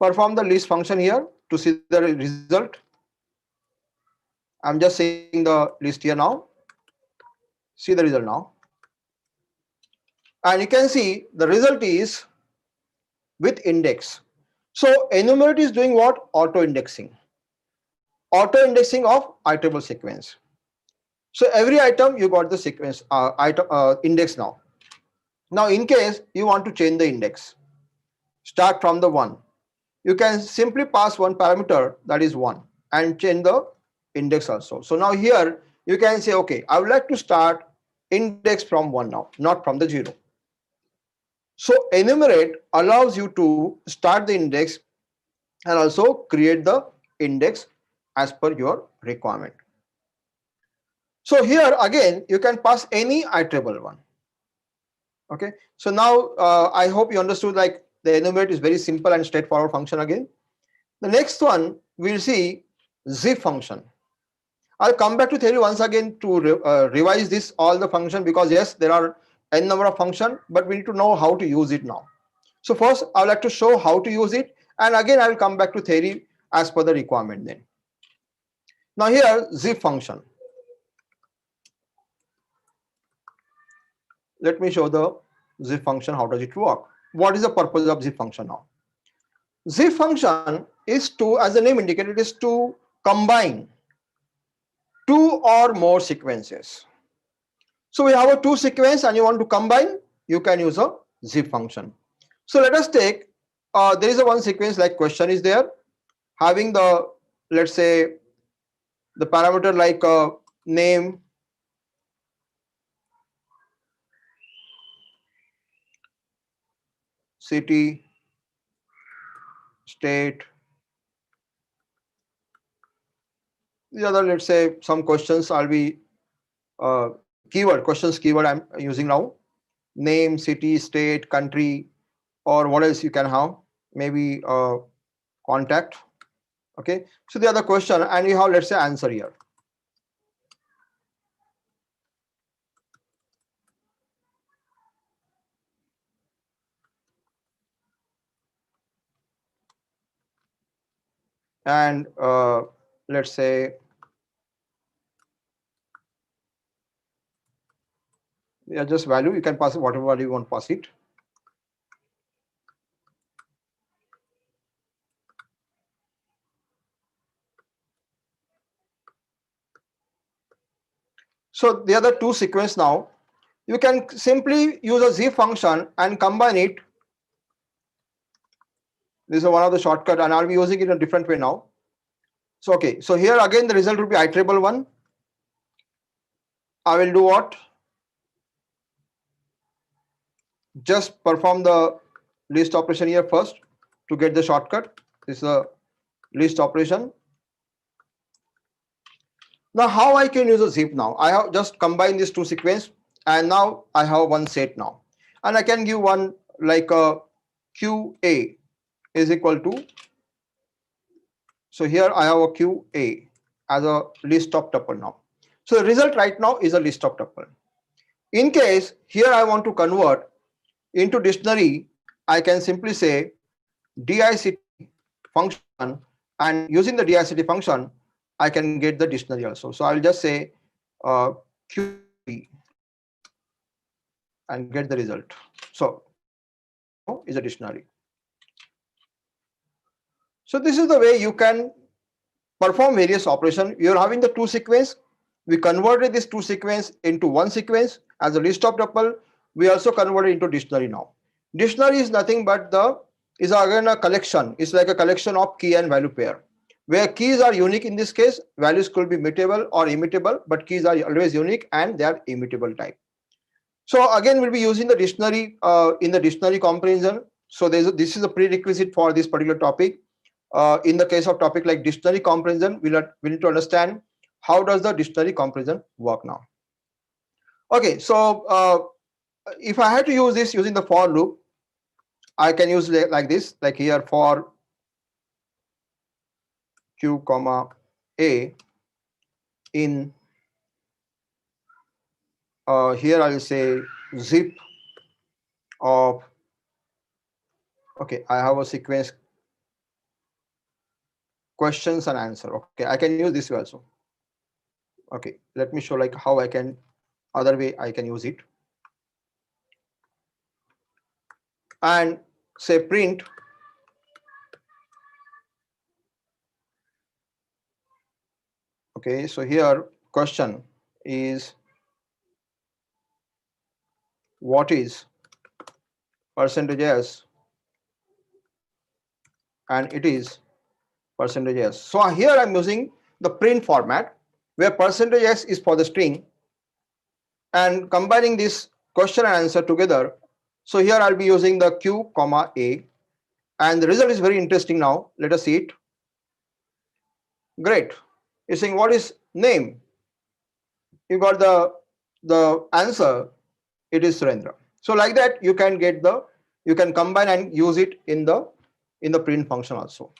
perform the list function here to see the result. I'm just saying the list here now. See the result now. And you can see the result is with index. So enumerate is doing what? Auto indexing. Auto indexing of iterable sequence. So every item you got the sequence index now. Now in case you want to change the index, start from the 1. You can simply pass one parameter, that is 1, and change the index also. So now here you can say, okay, I would like to start index from 1 now, not from the 0. So enumerate allows you to start the index and also create the index as per your requirement. So here again you can pass any iterable one. Okay, so now I hope you understood, like the enumerate is very simple and straightforward function again. The next one we'll see zip function. I'll come back to theory once again to revise this all the function, because yes, there are n number of function, but we need to know how to use it now. So first I would like to show how to use it, and again I will come back to theory as per the requirement then. Now here zip function. Let me show the zip function. How does it work? What is the purpose of zip function now? Zip function is to, as the name indicated, is to combine two or more sequences. So we have a two sequence and you want to combine, you can use a zip function. So let us take, there is a one sequence like question is there, having the, let's say, the parameter like name, city, state. The other, let's say, some questions I'll be keyword, questions keyword I'm using now. Name, city, state, country, or what else you can have, maybe contact. Okay, so the other question, and you have, let's say, answer here. And let's say yeah, just value, you can pass it whatever value you want to pass it. So the other two sequence now, you can simply use a zip function and combine it. This is one of the shortcut, and I'll be using it in a different way now. So okay, so here again the result will be iterable one. I will do what? Just perform the list operation here first to get the shortcut. This is a list operation. Now how I can use a zip now? I have just combined these two sequence and now I have one set now. And I can give one like a QA is equal to, so here I have a QA as a list of tuple now. So the result right now is a list of tuple. In case here I want to convert into dictionary, I can simply say dict function, and using the dict function I can get the dictionary also. So I will just say QB and get the result. So is a dictionary. So this is the way you can perform various operations. You're having the two sequence. We converted this two sequence into one sequence as a list of tuple. We also converted into dictionary now. Dictionary is nothing but is again a collection. It's like a collection of key and value pair, where keys are unique in this case. Values could be mutable or immutable, but keys are always unique and they are immutable type. So again, we'll be using the dictionary in the dictionary comparison. So this is a prerequisite for this particular topic. In the case of topic like dictionary comparison, we need to understand how does the dictionary comparison work now. Okay, so if I had to use this using the for loop, I can use like this, like here for q comma a in here I'll say zip of, okay, I have a sequence questions and answer. Okay, I can use this way also. Okay, let me show like how I can, other way I can use it. And say print okay, so here question is what is %s, and it is %s. So here I'm using the print format where %s is for the string and combining this question and answer together. So here I'll be using the q comma a, and the result is very interesting now. Let us see it. Great. It's saying what is name? You got the answer. It is Surendra. So like that you can get the, you can combine and use it in the print function also.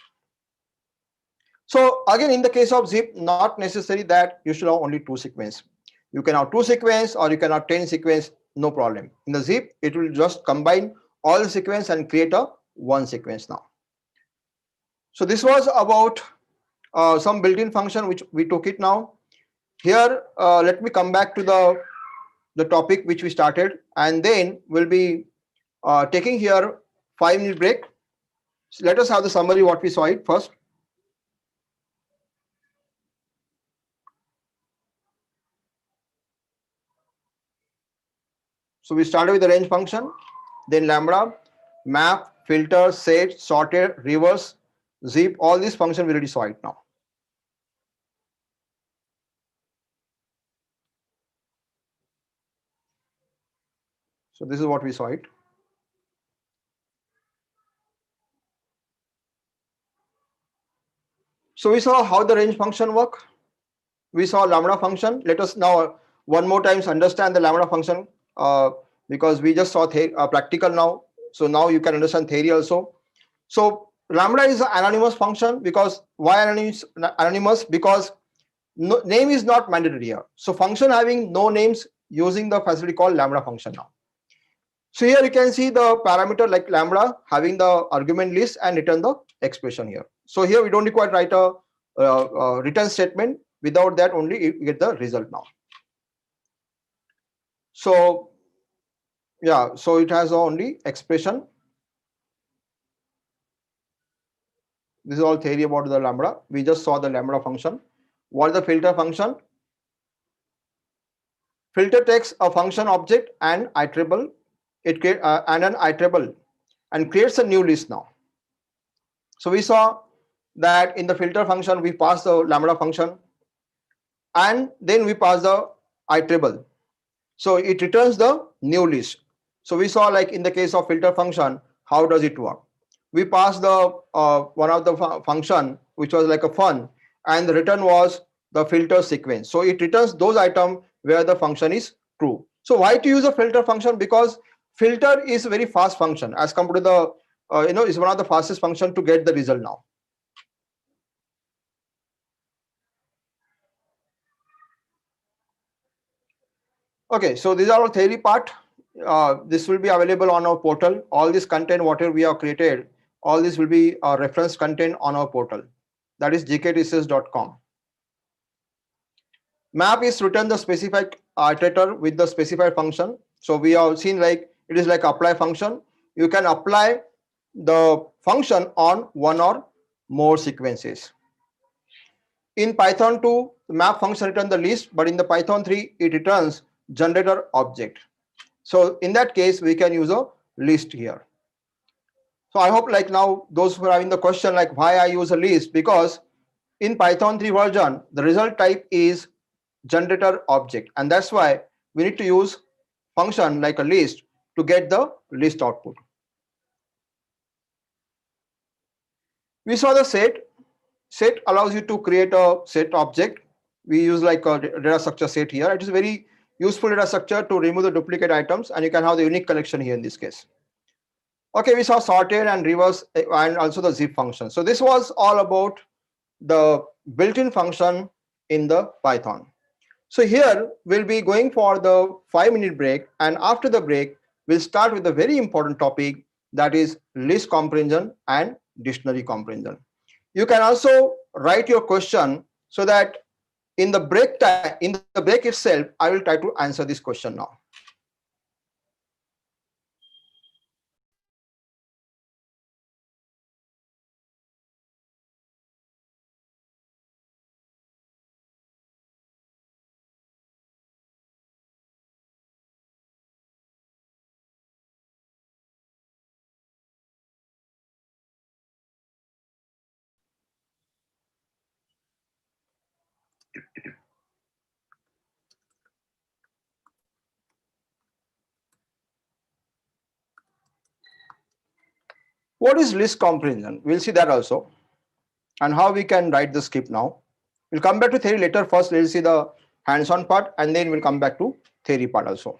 So again, in the case of zip, not necessary that you should have only two sequence. You can have two sequence or you can have 10 sequence, no problem. In the zip, it will just combine all the sequence and create a one sequence now. So this was about some built-in function which we took it now. Here, let me come back to the topic which we started, and then we'll be taking here 5-minute break. So let us have the summary what we saw it first. So we started with the range function, then lambda, map, filter, set, sorted, reverse, zip, all these functions we already saw it now. So this is what we saw it. So we saw how the range function work. We saw lambda function. Let us now one more times understand the lambda function because we just saw practical now. So now you can understand theory also. So lambda is an anonymous function. Because why anonymous? Because name is not mandatory here. So function having no names using the facility called lambda function now. So here you can see the parameter like lambda having the argument list and return the expression here. So here we don't require write a return statement. Without that only you get the result now. So yeah, so it has only expression. This is all theory about the lambda. We just saw the lambda function. What is the filter function? Filter takes a function object and iterable. It creates and an iterable and creates a new list now. So we saw that in the filter function we pass the lambda function and then we pass the iterable. So it returns the new list. So we saw like in the case of filter function, how does it work? We pass the one of the function which was like a fun, and the return was the filter sequence. So it returns those items where the function is true. So why to use a filter function? Because filter is a very fast function as compared to the is one of the fastest function to get the result now. Okay, so these are all theory part. This will be available on our portal. All this content, whatever we have created, all this will be reference content on our portal. That is gkresearch.com. Map is return the specified iterator with the specified function. So we have seen like it is like apply function. You can apply the function on one or more sequences. In Python 2, the map function returns the list, but in the Python 3, it returns generator object. So in that case, we can use a list here. So I hope like now those who are having the question like why I use a list, because in Python 3 version, the result type is generator object. And that's why we need to use function like a list to get the list output. We saw the set. Set allows you to create a set object. We use like a data structure set here. It is very useful data structure to remove the duplicate items, and you can have the unique collection here in this case. Okay, we saw sorted and reverse and also the zip function. So this was all about the built-in function in the Python. So here we'll be going for the 5-minute break, and after the break we'll start with a very important topic, that is list comprehension and dictionary comprehension. You can also write your question so that in the break time, in the break itself, I will try to answer this question now. What is list comprehension? We'll see that also, and how we can write the script now. We'll come back to theory later. First, let's see the hands-on part, and then we'll come back to theory part also.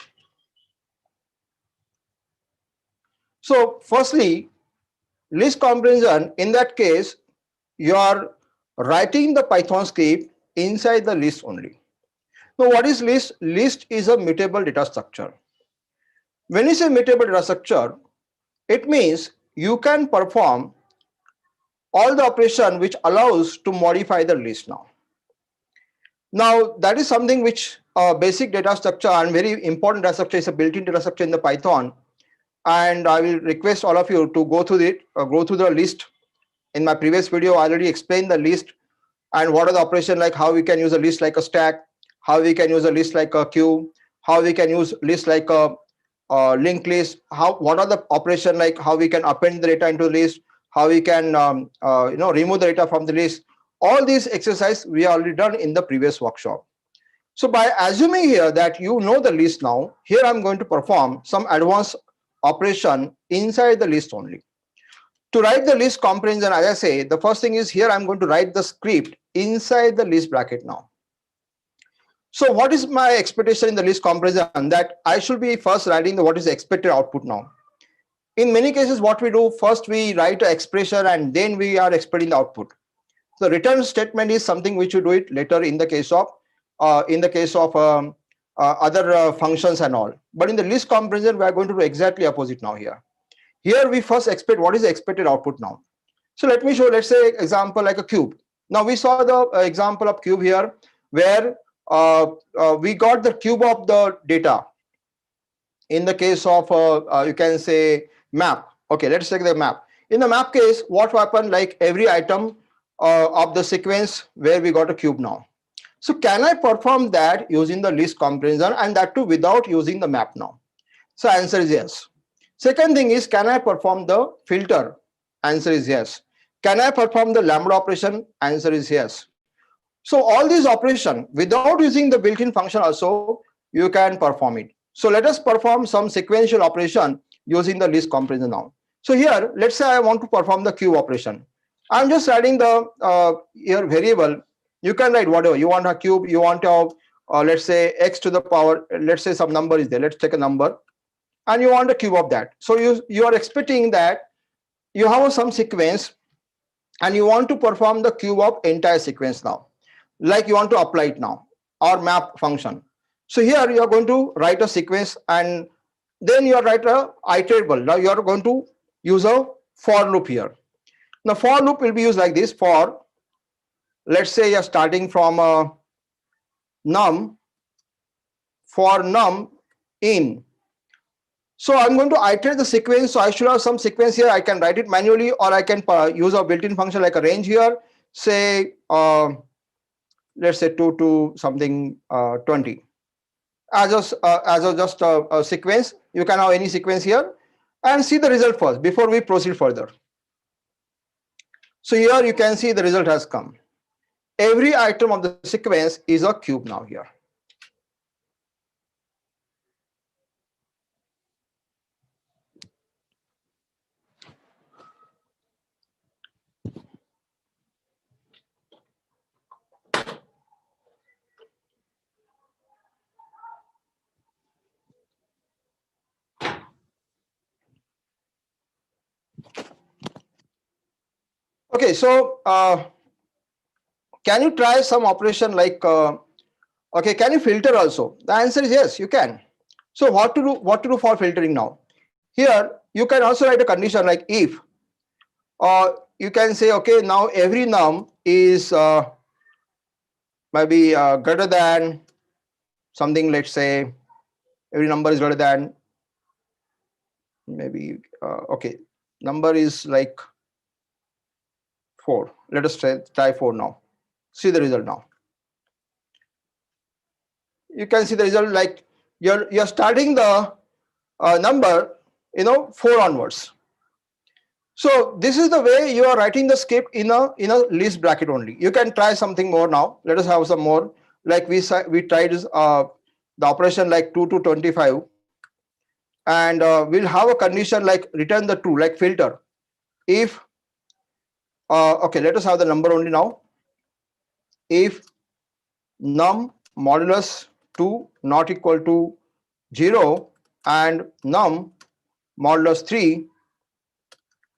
So firstly, list comprehension, in that case, you are writing the Python script inside the list only. Now, what is list? List is a mutable data structure. When you say mutable data structure, it means you can perform all the operation which allows to modify the list now. Now that is something which basic data structure and very important data structure is a built-in data structure in the Python. And I will request all of you to go through it, go through the list. In my previous video, I already explained the list and what are the operation, like how we can use a list like a stack, how we can use a list like a queue, how we can use list like a linked list, what are the operation like how we can append the data into the list, how we can remove the data from the list. All these exercise we already done in the previous workshop. So by assuming here that you know the list now, here I'm going to perform some advanced operation inside the list only. To write the list comprehension, as I say, the first thing is here I'm going to write the script inside the list bracket now. So what is my expectation in the list comprehension? That I should be first writing what is the expected output now. In many cases, what we do, first we write an expression and then we are expecting the output. The return statement is something which you do it later in the case of other functions and all. But in the list comprehension, we are going to do exactly opposite now here. Here we first expect what is the expected output now. So let me show, let's say example like a cube. Now we saw the example of cube here where we got the cube of the data in the case of you can say map. Okay, let's take the map. In the map case, what happened, like every item of the sequence where we got a cube now. So can I perform that using the list comprehension, and that too without using the map now? So answer is yes. Second thing is, can I perform the filter? Answer is yes. Can I perform the lambda operation? Answer is yes. So all these operation without using the built-in function also you can perform it. So let us perform some sequential operation using the list comprehension now. So here, let's say I want to perform the cube operation. I'm just writing the here variable. You can write whatever you want, a cube, you want to let's say x to the power, let's say some number is there, let's take a number, and you want a cube of that. So you are expecting that you have some sequence and you want to perform the cube of entire sequence now, like you want to apply it now, or map function. So here you are going to write a sequence and then you are write a iterable. Now you are going to use a for loop here. Now for loop will be used like this. For, let's say you're starting from num, for num in. So I'm going to iterate the sequence. So I should have some sequence here. I can write it manually, or I can use a built-in function like a range here. Say let's say 2 to something 20 as just a sequence. You can have any sequence here and see the result first before we proceed further. So here you can see the result has come. Every item of the sequence is a cube now here. Okay, so can you try some operation like okay, can you filter also? The answer is yes, you can. So what to do for filtering now? Here you can also write a condition like if you can say, okay, now every num is maybe greater than something, let's say every number is greater than maybe okay, number is like 4. Let us try 4 now. See the result now. You can see the result, like you're starting the number 4 onwards. So this is the way you are writing the script in a list bracket only. You can try something more now. Let us have some more. Like we tried the operation like 2 to 25, and we'll have a condition like return the true, like filter. If okay, let us have the number only now. If num modulus 2 not equal to 0 and num modulus 3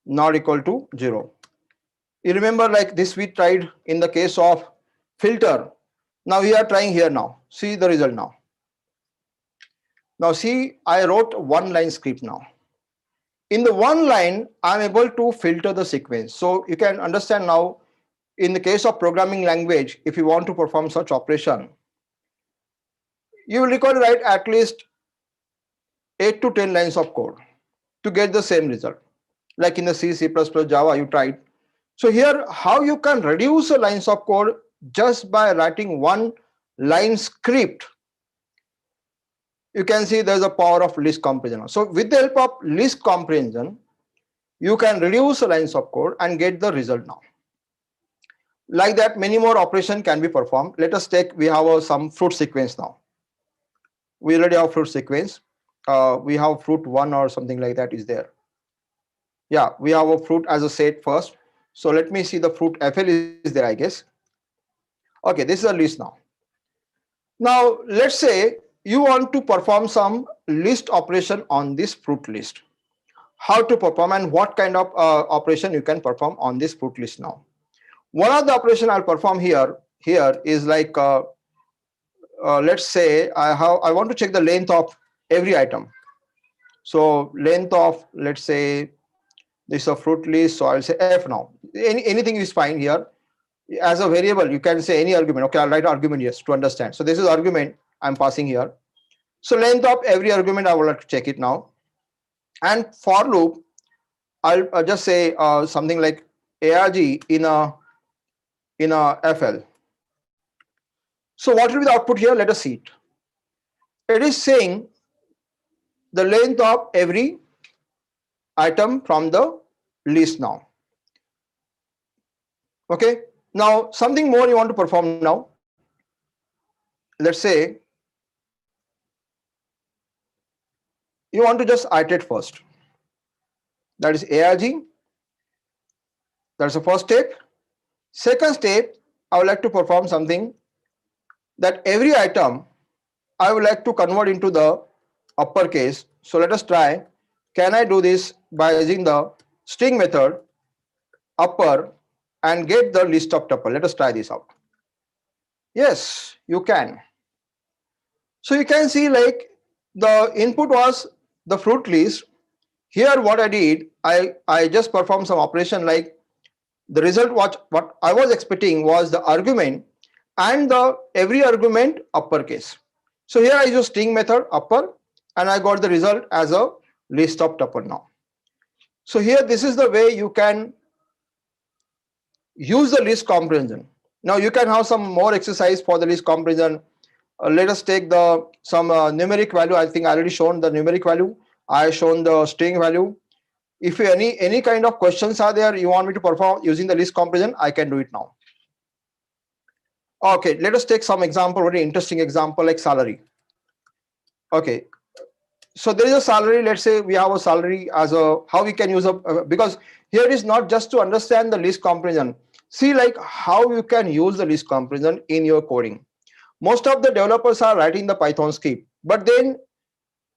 not equal to 0. You remember like this we tried in the case of filter. Now we are trying here now. See the result now. Now see, I wrote one line script now. in the one line, I'm able to filter the sequence. So you can understand now, in the case of programming language, if you want to perform such operation, you will require to write at least 8 to 10 lines of code to get the same result. Like in the C, C++, Java, you tried. So here, how you can reduce the lines of code just by writing one line script. You can see there's a power of list comprehension. So with the help of list comprehension, you can reduce the lines of code and get the result now. Like that, many more operations can be performed. Let us take, we have some fruit sequence now. We already have fruit sequence. We have fruit 1 or something like that is there. Yeah, we have a fruit as a set first. So let me see the fruit FL is there, I guess. Okay, this is a list now. Now, let's say you want to perform some list operation on this fruit list. How to perform and what kind of operation you can perform on this fruit list now. One of the operation I'll perform here is like, let's say I want to check the length of every item. So length of, let's say, this is a fruit list, so I'll say F now. Anything is fine here. As a variable, you can say any argument. Okay, I'll write argument, yes, to understand. So this is argument I'm passing here. So length of every argument, I would like to check it now. And for loop, I'll just say something like arg in a FL. So what will be the output here? Let us see it. It is saying the length of every item from the list now. Okay. Now something more you want to perform now. Let's say you want to just iterate first. That is arg. That's the first step. Second step, I would like to perform something that every item I would like to convert into the uppercase. So let us try. Can I do this by using the string method upper and get the list of tuple? Let us try this out. Yes, you can. So you can see like the input was the fruit list. Here what I did, I just performed some operation like the result what I was expecting was the argument and the every argument uppercase. So here I use string method upper and I got the result as a list of tuple now. So here this is the way you can use the list comprehension. Now you can have some more exercise for the list comprehension. Let us take some numeric value. I think I already shown the numeric value. I shown the string value. If any kind of questions are there you want me to perform using the list comprehension, I can do it now. Okay, let us take some example, very interesting example like salary. Okay, so there is a salary. Let's say we have a salary as a, how we can use a, because here it is not just to understand the list comprehension. See like how you can use the list comprehension in your coding. Most of the developers are writing the Python script, but then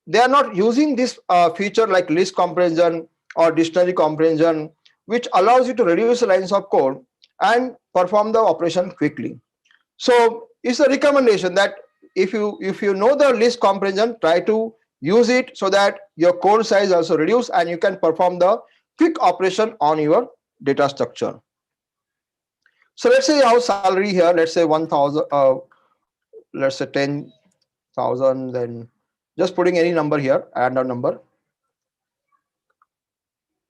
they are not using this feature like list comprehension or dictionary comprehension, which allows you to reduce the lines of code and perform the operation quickly. So it's a recommendation that if you know the list comprehension, try to use it so that your code size also reduce and you can perform the quick operation on your data structure. So let's say our salary here, let's say 1,000, let's say 10,000, then just putting any number here, add a number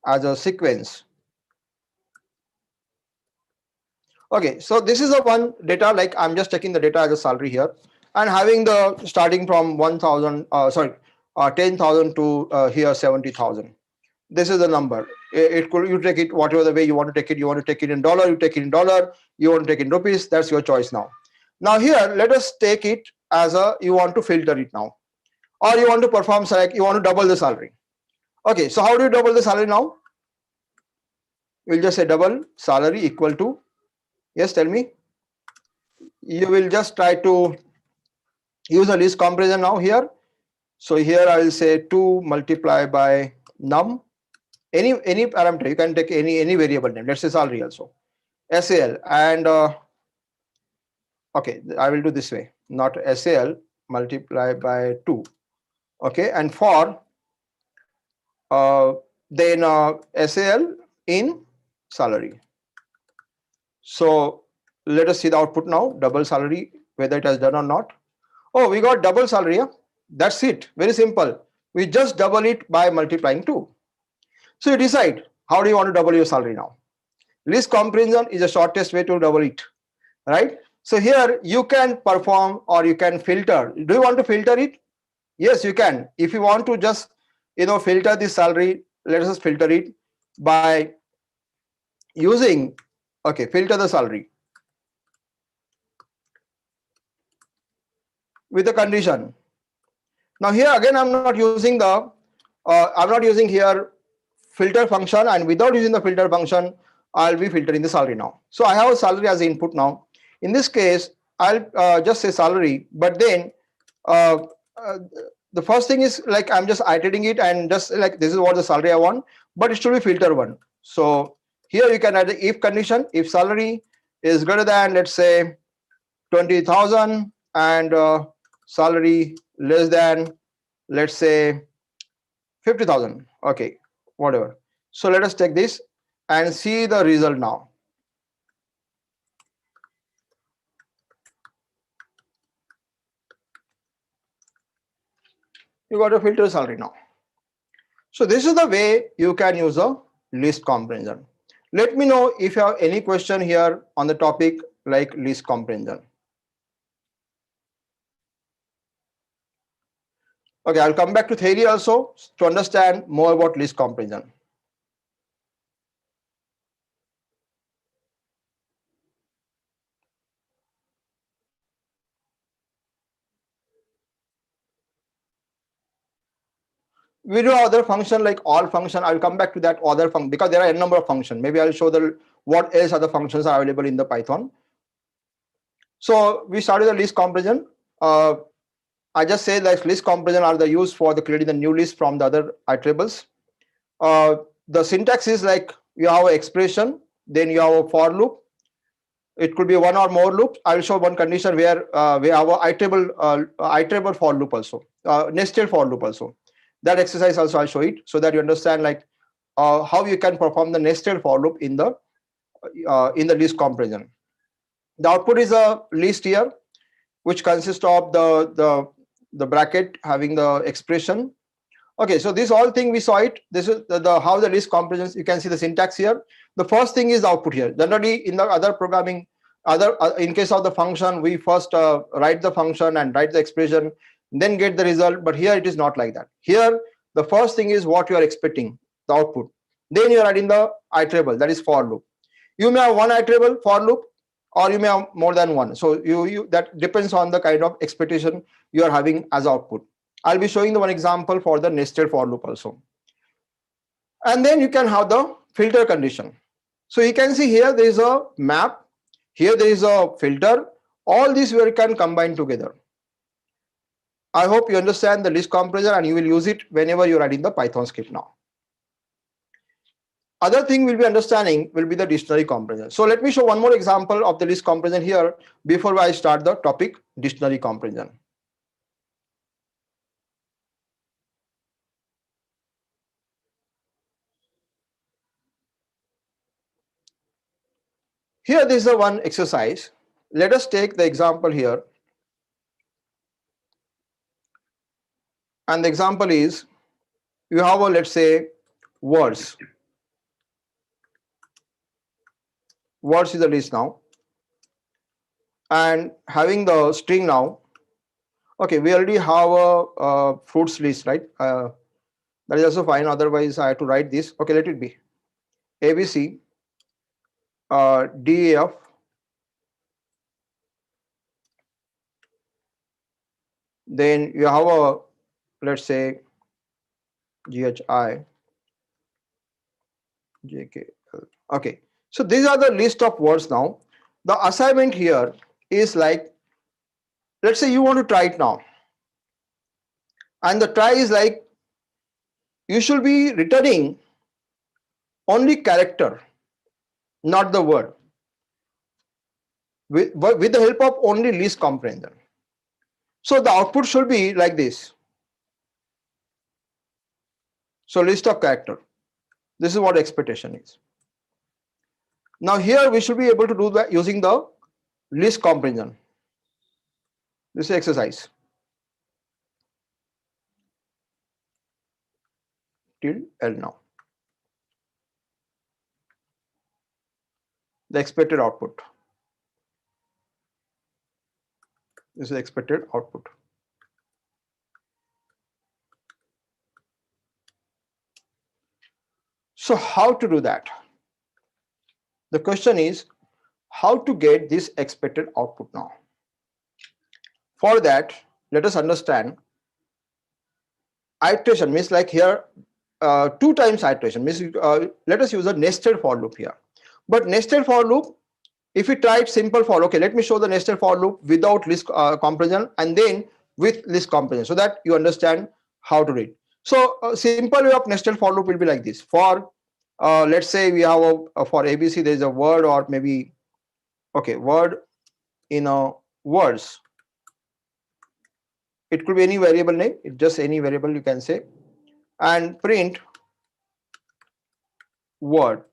as a sequence. Okay, so this is a one data, like I'm just checking the data as a salary here and having the starting from 1,000, 10,000 to here 70,000. This is the number. It could, you take it whatever the way you want to take it. You want to take it in dollar, you take it in dollar. You want to take it in rupees. That's your choice now. Now here, let us take it as a, you want to filter it now, or you want to perform select, you want to double the salary. Okay, so how do you double the salary now? We'll just say double salary equal to, yes, tell me. You will just try to use a list comparison now here. So here I will say 2 multiplied by num, any parameter. You can take any variable name. Let's say salary also, SAL, and okay, I will do this way, not SAL multiplied by 2. Okay, and for then SAL in salary. So let us see the output now, double salary, whether it has done or not. Oh, we got double salary. Yeah? That's it. Very simple. We just double it by multiplying 2. So you decide how do you want to double your salary now. Least comprehension is the shortest way to double it, right? So here you can perform or you can filter. Do you want to filter it? Yes, you can. If you want to just filter the salary, let us filter it by using, okay, filter the salary with the condition. Now here again I'm not using here filter function, and without using the filter function I'll be filtering the salary now. So I have a salary as input now. In this case I'll just say salary, but then the first thing is like I'm just iterating it and just like this is what the salary I want, but it should be filter one. So here you can add the if condition. If salary is greater than, let's say, 20,000 and salary less than, let's say, 50,000. Okay, whatever. So let us take this and see the result now. You got a filter salary now. So this is the way you can use a least comprehension. Let me know if you have any question here on the topic like least comprehension. Okay, I'll come back to theory also to understand more about least comprehension. We do other function like all function. I'll come back to that other function because there are a number of functions. Maybe I'll show the what else other functions are available in the Python. So we started the list comparison. I just say that list comparison are the used for the creating the new list from the other iterables. The syntax is like you have an expression, then you have a for loop. It could be one or more loops. I will show one condition where we have a iterable for loop also, nested for loop also. That exercise also I'll show it so that you understand like how you can perform the nested for loop in the list comparison. The output is a list here, which consists of the bracket having the expression. Okay, so this all thing we saw it. This is the how the list comparison. You can see the syntax here. The first thing is output here. Generally, in the other programming, in case of the function, we first write the function and write the expression, then get the result. But here it is not like that. Here the first thing is what you are expecting, the output. Then you are adding the iterable, that is for loop. You may have one iterable for loop, or you may have more than one. So you that depends on the kind of expectation you are having as output. I'll be showing the one example for the nested for loop also. And then you can have the filter condition. So you can see here there is a map, here there is a filter. All these we can combine together. I hope you understand the list comparison and you will use it whenever you're writing the Python script now. Other thing we'll be understanding will be the dictionary comparison. So let me show one more example of the list comparison here before I start the topic dictionary comparison. Here this is the one exercise. Let us take the example here. And the example is you have a, let's say, words. Words is the list now. And having the string now. Okay, we already have a fruits list, right? That is also fine. Otherwise, I have to write this. Okay, let it be ABC, DEF, then you have a, let's say, GHI, JK. Okay, so these are the list of words now. The assignment here is like, let's say you want to try it now. And the try is like, you should be returning only character, not the word, with the help of only list comprehension. So the output should be like this. So list of character. This is what expectation is. Now here we should be able to do that using the list comparison. This is exercise till L now. The expected output. This is expected output. So how to do that? The question is how to get this expected output now. For that, let us understand iteration means like here 2 times iteration means let us use a nested for loop here. But nested for loop, if we try it simple for, okay, let me show the nested for loop without list comparison and then with list comparison so that you understand how to read. So a simple way of nested for loop will be like this. For let's say we have for ABC there is a word or maybe okay word in a words. It could be any variable name, it's just any variable you can say, and print word.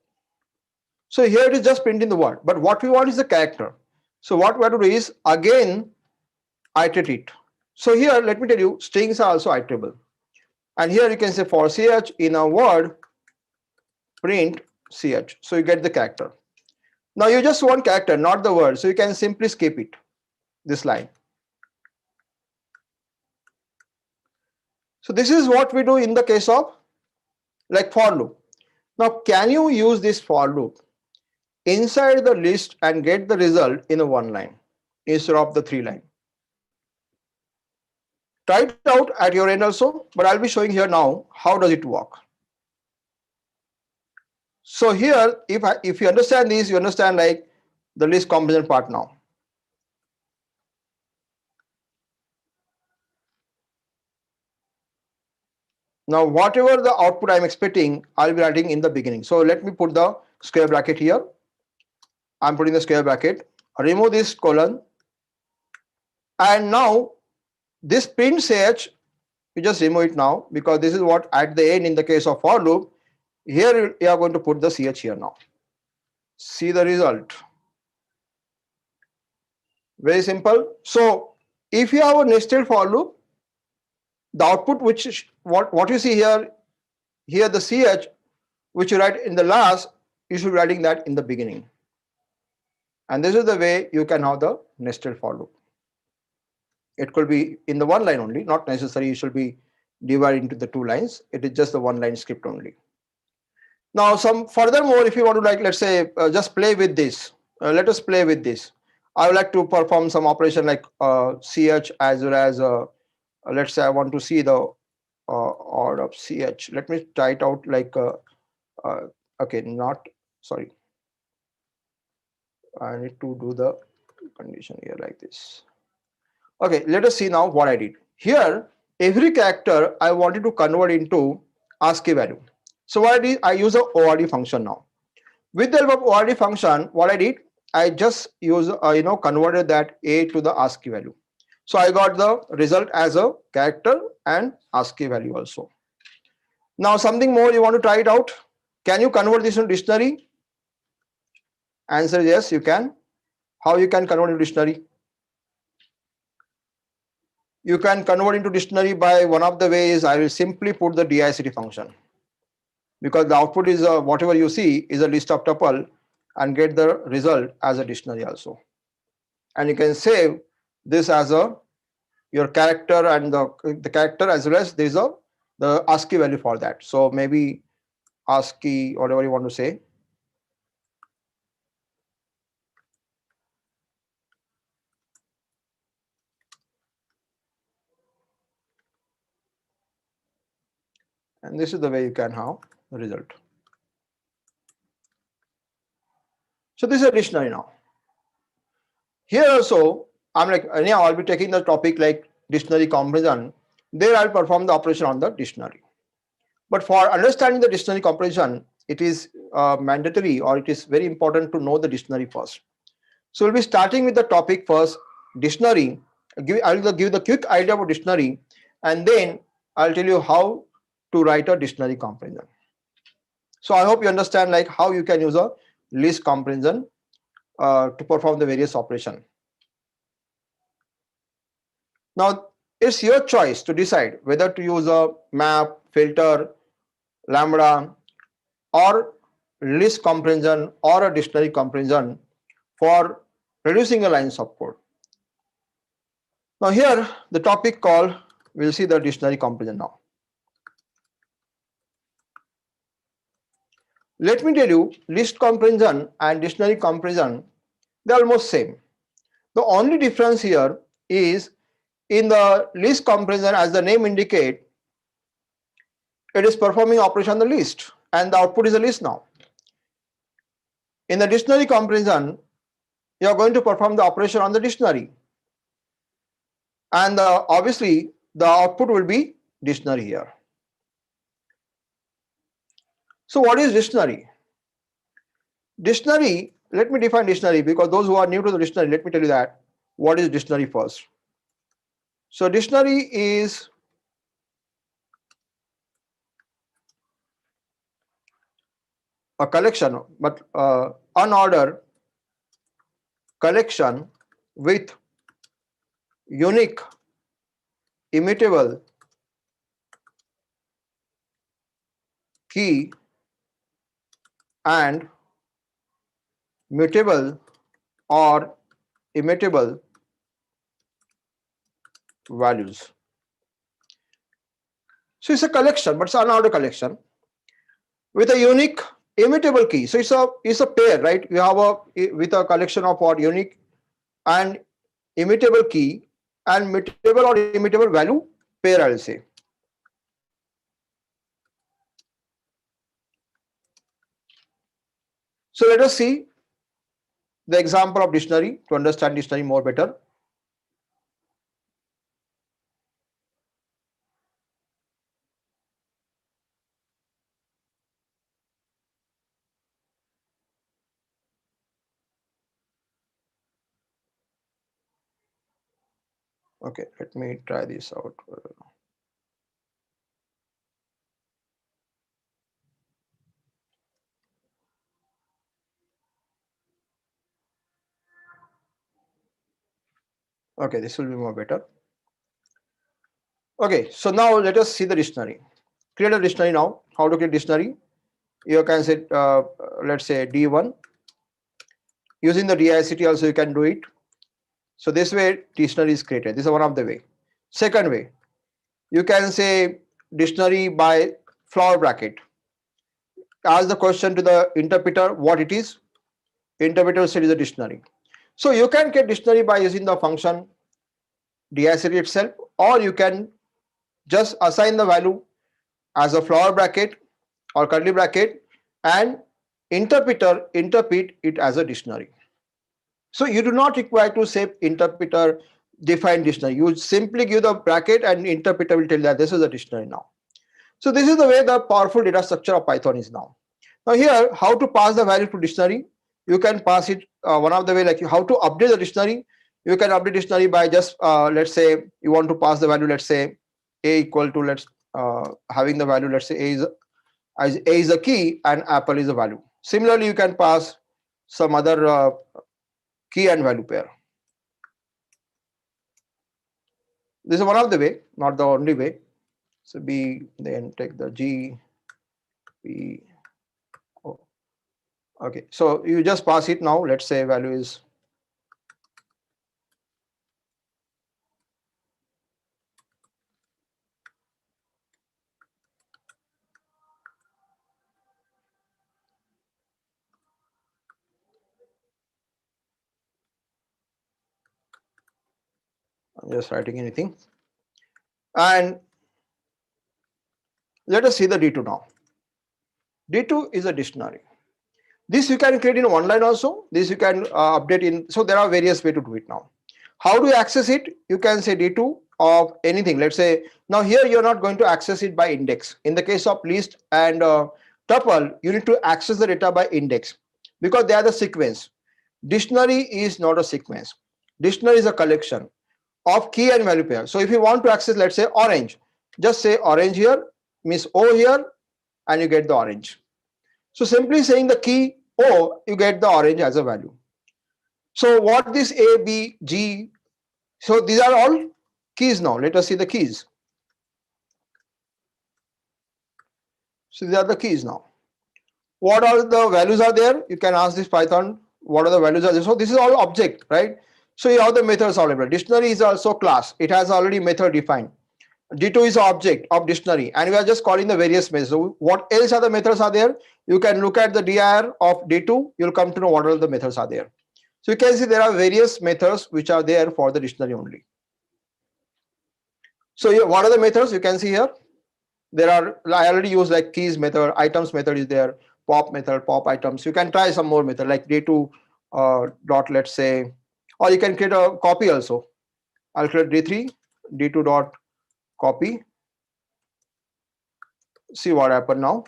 So here it is just printing the word, but what we want is the character. So what we have to do is again iterate it. So here let me tell you strings are also iterable, and here you can say for ch in a word print ch, so you get the character. Now you just want character, not the word, so you can simply skip it, this line. So this is what we do in the case of like for loop. Now can you use this for loop inside the list and get the result in a 1 line instead of the 3 line? Try it out at your end also, but I'll be showing here now how does it work. So here if you understand this, you understand like the list comparison part now. Now whatever the output I'm expecting, I'll be writing in the beginning. So let me put the square bracket here. I'm putting the square bracket, remove this colon, and now this print ch, you just remove it now because this is what at the end in the case of for loop, here you are going to put the ch here now. See the result. Very simple. So if you have a nested for loop, the output which what you see here the ch which you write in the last, you should be writing that in the beginning. And this is the way you can have the nested for loop. It could be in the 1 line only, not necessary you should be divided into the 2 lines. It is just the 1 line script only. Now some furthermore, if you want to like let's say just play with this, let us play with this. I would like to perform some operation like ch as well as let's say I want to see the order of ch. Let me try it out like okay, not sorry, I need to do the condition here like this. Okay, let us see now what I did. Here every character I wanted to convert into ASCII value. So what I did, I use a ORD function now. With the help of ORD function, what I did, I just use converted that A to the ASCII value. So I got the result as a character and ASCII value also. Now something more, you want to try it out. Can you convert this into dictionary? Answer is yes, you can. How you can convert into dictionary? You can convert into dictionary by one of the ways. I will simply put the DICT function, because the output is whatever you see is a list of tuple and get the result as a dictionary also. And you can save this as your character and the character as well as there is the ASCII value for that. So maybe ASCII, whatever you want to say. And this is the way you can have the result. So this is a dictionary now. Here also, I'm like, anyhow, I'll be taking the topic like dictionary comparison. There I'll perform the operation on the dictionary. But for understanding the dictionary comparison, it is mandatory or it is very important to know the dictionary first. So we'll be starting with the topic first, dictionary. I'll give the quick idea about dictionary, and then I'll tell you how to write a dictionary comparison. So I hope you understand like how you can use a list comparison to perform the various operation. Now it's your choice to decide whether to use a map, filter, lambda, or list comparison or a dictionary comparison for reducing a lines of code. Now here the topic called, we'll see the dictionary comparison now. Let me tell you, list comparison and dictionary comparison, they're almost same. The only difference here is in the list comparison, as the name indicate, it is performing operation on the list and the output is a list now. In the dictionary comparison, you are going to perform the operation on the dictionary, and obviously the output will be dictionary here. So what is dictionary? Dictionary, let me define dictionary, because those who are new to the dictionary, let me tell you that what is dictionary first. So dictionary is a collection, but unordered collection with unique, immutable key and mutable or immutable values. So it's a collection, but it's an unordered collection with a unique, immutable key. So it's a pair, right? You have with a collection of what, unique and immutable key and mutable or immutable value pair, I'll say. So let us see the example of dictionary to understand dictionary more better. Okay, let me try this out. Okay, this will be more better. Okay, so now let us see the dictionary. Create a dictionary now. How to create dictionary? You can say, let's say D1. Using the DICT also you can do it. So this way dictionary is created. This is one of the way. Second way, you can say dictionary by flower bracket. Ask the question to the interpreter what it is. Interpreter said is a dictionary. So you can get dictionary by using the function DICT itself, or you can just assign the value as a flower bracket or curly bracket and interpreter interpret it as a dictionary. So you do not require to say interpreter define dictionary. You simply give the bracket and interpreter will tell that this is a dictionary now. So this is the way the powerful data structure of Python is now. Now here, how to pass the value to dictionary? You can pass it one of the way, like how to update the dictionary. You can update dictionary by just let's say you want to pass the value, let's say a equal to, let's having the value, let's say a is a key and apple is a value. Similarly, you can pass some other key and value pair. This is one of the way, not the only way. So B, then take the G, B, O. Okay, so you just pass it now. Let's say value is I'm just writing anything. And let us see the D2 now. D2 is a dictionary. This you can create in one line also. This you can update in. So there are various ways to do it now. How do you access it? You can say D2 of anything. Let's say now here you're not going to access it by index. In the case of list and tuple, you need to access the data by index because they are the sequence. Dictionary is not a sequence. Dictionary is a collection of key and value pair. So if you want to access, let's say orange, just say orange here, means O here, and you get the orange. So simply saying the key O, you get the orange as a value. So what this A, B, G, so these are all keys now. Let us see the keys. So these are the keys now. What are the values are there? You can ask this Python, what are the values are there? So this is all object, right? So you have the methods available. Dictionary is also class. It has already method defined. D2 is object of dictionary, and we are just calling the various methods. So what else are the methods are there? You can look at the dir of D2. You'll come to know what all the methods are there. So you can see there are various methods which are there for the dictionary only. So here, what are the methods? You can see here. There are, I already used like keys method, items method is there, pop method, pop items. You can try some more method like D2 dot, let's say, or you can create a copy also. I'll create D3, D2 dot copy. See what happened now.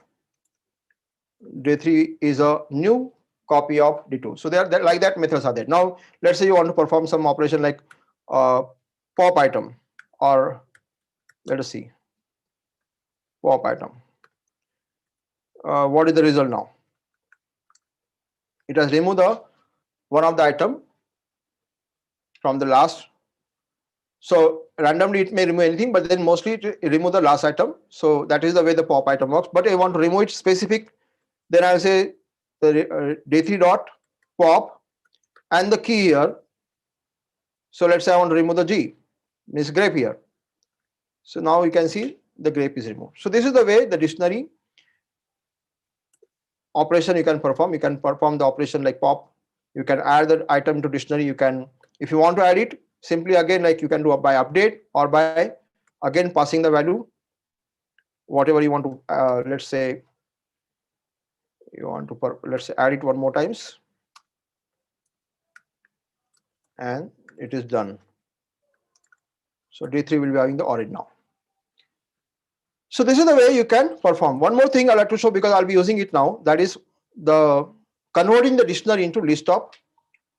D3 is a new copy of D2. So there, like that methods are there. Now, let's say you want to perform some operation like pop item, or let us see, pop item. What is the result now? It has removed the one of the item from the last. So randomly it may remove anything, but then mostly it remove the last item. So that is the way the pop item works. But I want to remove it specific, then I'll say the D3 dot pop and the key here. So let's say I want to remove the G, means grape here. So now you can see the grape is removed. So this is the way the dictionary operation you can perform. You can perform the operation like pop. You can add the item to dictionary. You can, if you want to add it, simply again like you can do by update or by again passing the value, whatever you want to. Let's say you want to let's say add it one more times, and it is done. So D3 will be having the orange now. So this is the way you can perform. One more thing I'd like to show, because I'll be using it now, that is the converting the dictionary into list of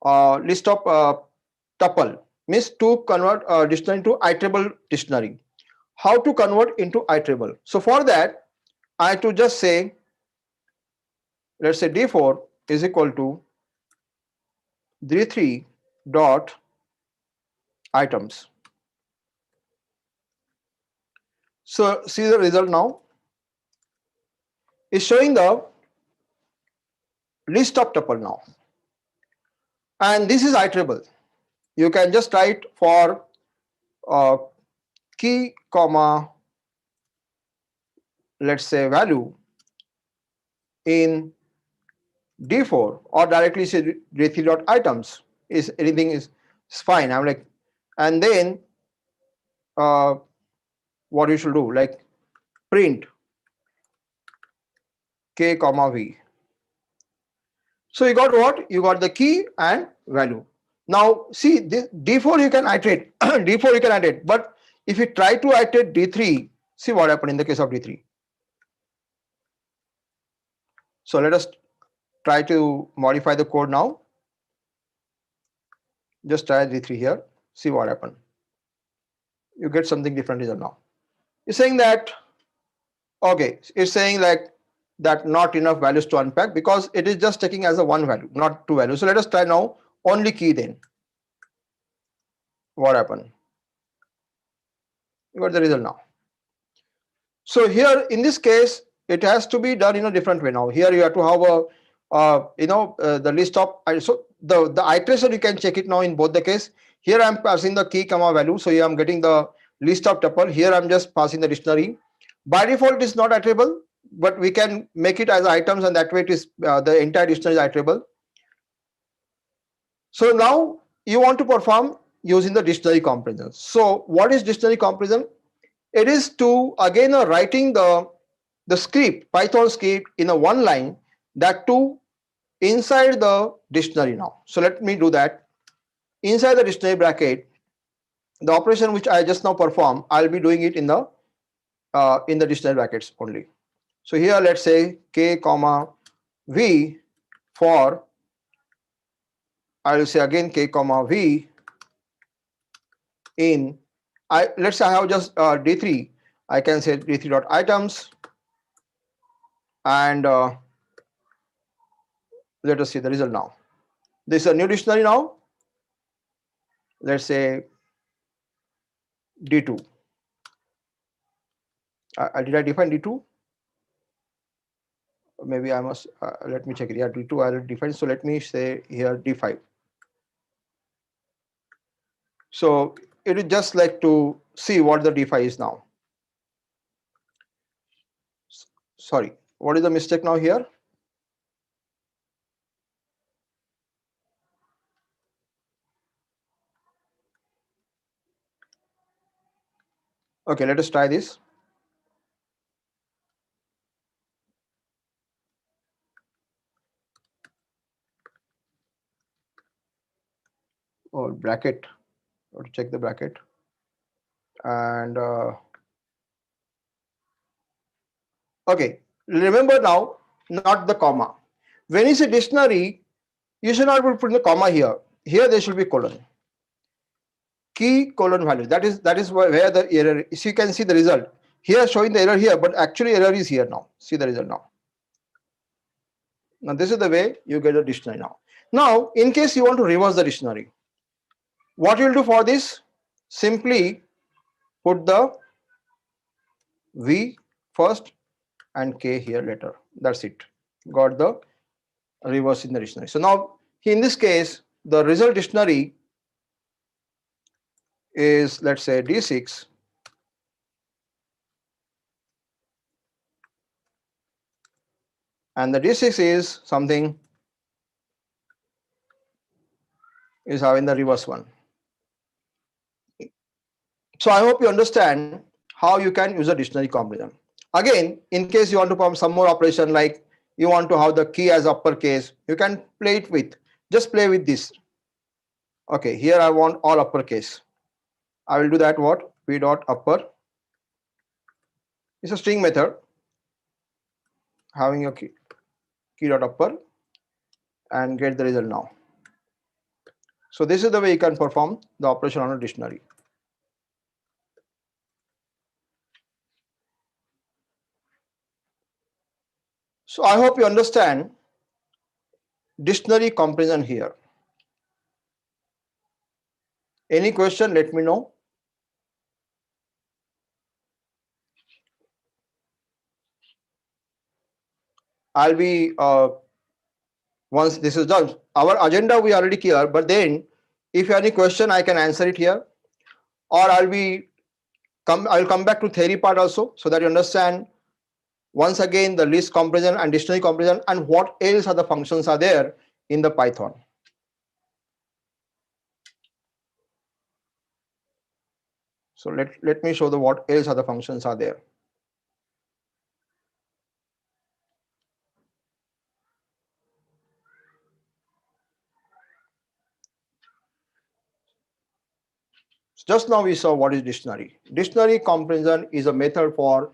tuple, means to convert dictionary into iterable dictionary. How to convert into iterable? So for that, I have to just say, let's say D4 is equal to D3 dot items. So see the result now. It's showing the list of tuple now. And this is iterable. You can just write for key, comma, let's say value in D4, or directly say D3 dot items, is anything is fine. I'm like, and then what you should do, like print k comma v. So you got what? You got the key and value. Now see this D4 you can iterate, D4 you can iterate, but if you try to iterate D3, see what happened in the case of D3. So let us try to modify the code now. Just try D3 here, see what happened. You get something different result now. It's saying that, okay, it's saying like that not enough values to unpack, because it is just taking as a one value, not two values. So let us try now only key then. What happened? You got the result now. So here in this case, it has to be done in a different way now. Here you have to have a the list of, so the iteration you can check it now in both the case. Here I'm passing the key comma value, so here I'm getting the list of tuple. Here I'm just passing the dictionary. By default, it's not iterable, but we can make it as items, and that way it is the entire dictionary is iterable. So now you want to perform using the dictionary comparison. So what is dictionary comparison? It is to again writing the script, Python script in a one line, that too inside the dictionary now. So let me do that. Inside the dictionary bracket, the operation which I just now perform, I'll be doing it in the dictionary brackets only. So here let's say k comma v for, I will say again k comma v in, let's say I have just D3, I can say D3 dot items, and Let us see the result now. This is a new dictionary now. Let's say D2. Did I define D2? Maybe I must, let me check it. Yeah, D2 I already defined. So let me say here D5. So it is just like to see what the D5 is now. Sorry, what is the mistake now here? Okay, let us try this. Oh, bracket. Or check the bracket. And okay, remember now, not the comma. When you say dictionary, you should not put the comma here. Here there should be colon. Key colon value. That is where the error is. So you can see the result. Here showing the error here, but actually error is here now. See the result now. Now this is the way you get the dictionary now. Now, in case you want to reverse the dictionary, what you will do for this? Simply put the V first and K here later. That's it. Got the reverse in the dictionary. So now in this case, the result dictionary is, let's say, D6. And the D6 is something is having the reverse one. So I hope you understand how you can use a dictionary comparison. Again, in case you want to perform some more operation, like you want to have the key as uppercase, you can play it with, just play with this. Okay, here I want all uppercase. I will do that what? P dot upper. It's a string method having your key dot upper and get the result now. So this is the way you can perform the operation on a dictionary. So I hope you understand dictionary comparison here. Any question, let me know. I'll be, once this is done, our agenda we already clear, but then if you have any question, I can answer it here, or I'll come back to theory part also, so that you understand once again the list comparison and dictionary comparison and what else are the functions are there in the Python. So let me show the what else are the functions are there. Just now we saw what is dictionary. Dictionary comparison is a method for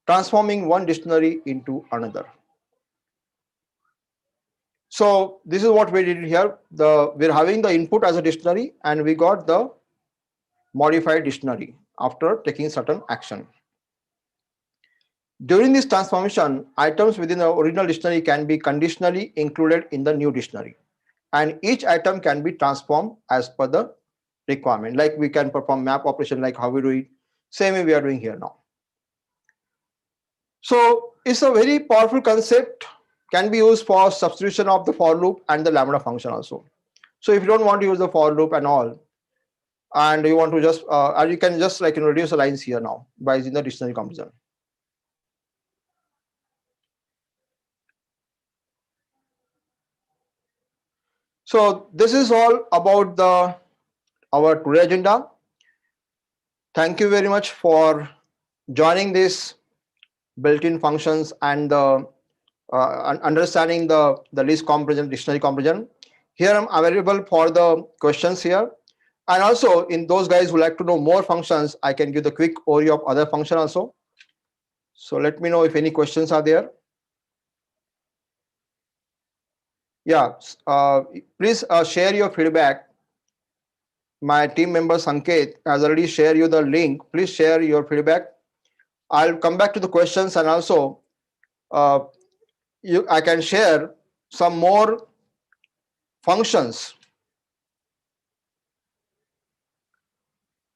transforming one dictionary into another. So this is what we did here. We're having the input as a dictionary and we got the modified dictionary after taking certain action. During this transformation, items within the original dictionary can be conditionally included in the new dictionary, and each item can be transformed as per the requirement. Like we can perform map operation, like how we do it, same way we are doing here now. So it's a very powerful concept, can be used for substitution of the for loop and the lambda function also. So if you don't want to use the for loop and all, and you want to just, you can just like reduce the lines here now by using the dictionary comparison. So this is all about our today agenda. Thank you very much for joining this built-in functions and the understanding the list comparison, dictionary comparison. Here I'm available for the questions here. And also in those guys who like to know more functions, I can give the quick overview of other function also. So let me know if any questions are there. Yeah, please share your feedback. My team member Sanket has already shared you the link. Please share your feedback. I'll come back to the questions, and also I can share some more functions.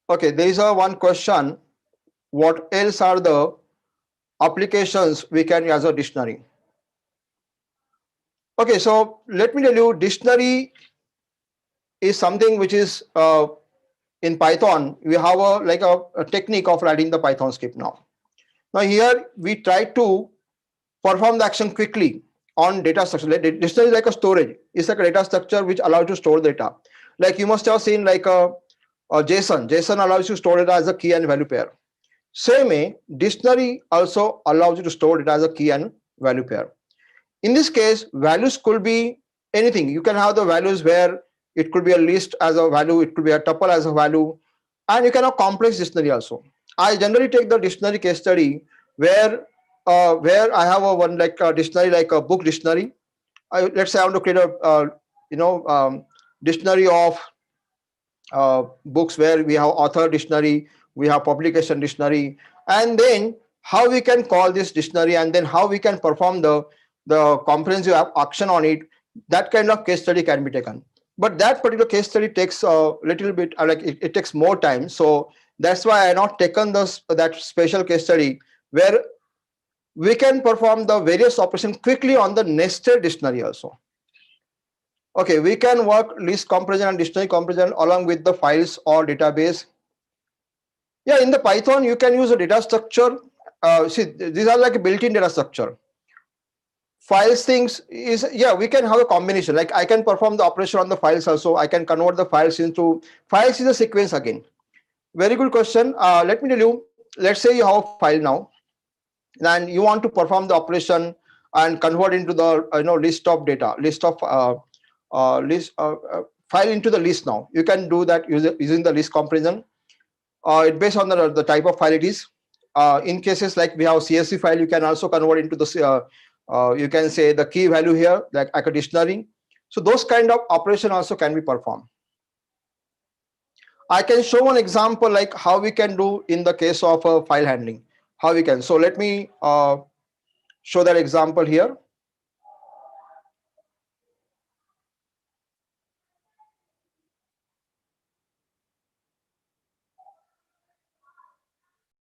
Okay, there is a one question. What else are the applications we can use as a dictionary? Okay, so let me tell you, dictionary is something which is in Python. We have a technique of writing the Python script now. Now here we try to perform the action quickly on data structure. Dictionary is like a storage. It's like a data structure which allows you to store data. Like you must have seen like a JSON. JSON allows you to store data as a key and value pair. Same way, dictionary also allows you to store data as a key and value pair. In this case, values could be anything. You can have the values where it could be a list as a value, it could be a tuple as a value, and you can have complex dictionary also. I generally take the dictionary case study where I have a one like a dictionary, like a book dictionary. Let's say I want to create a dictionary of books where we have author dictionary, we have publication dictionary, and then how we can call this dictionary, and then how we can perform the comprehensive action on it. That kind of case study can be taken, but that particular case study takes a little bit like it takes more time. So that's why I not taken that special case study where we can perform the various operations quickly on the nested dictionary also. Okay, we can work list comparison and dictionary comparison along with the files or database. Yeah, in the Python you can use a data structure. See, these are like a built-in data structure. Files things is, yeah, we can have a combination. Like I can perform the operation on the files also. I can convert the files into files is a sequence again. Very good question. Let me tell you. Let's say you have a file now, and you want to perform the operation and convert into the list of data, list of file into the list. Now you can do that using the list comparison. It based on the type of file it is. In cases like we have CSV file, you can also convert into the you can say the key value here like a dictionary. So those kind of operation also can be performed. I can show one example like how we can do in the case of file handling. How we can. So let me show that example here.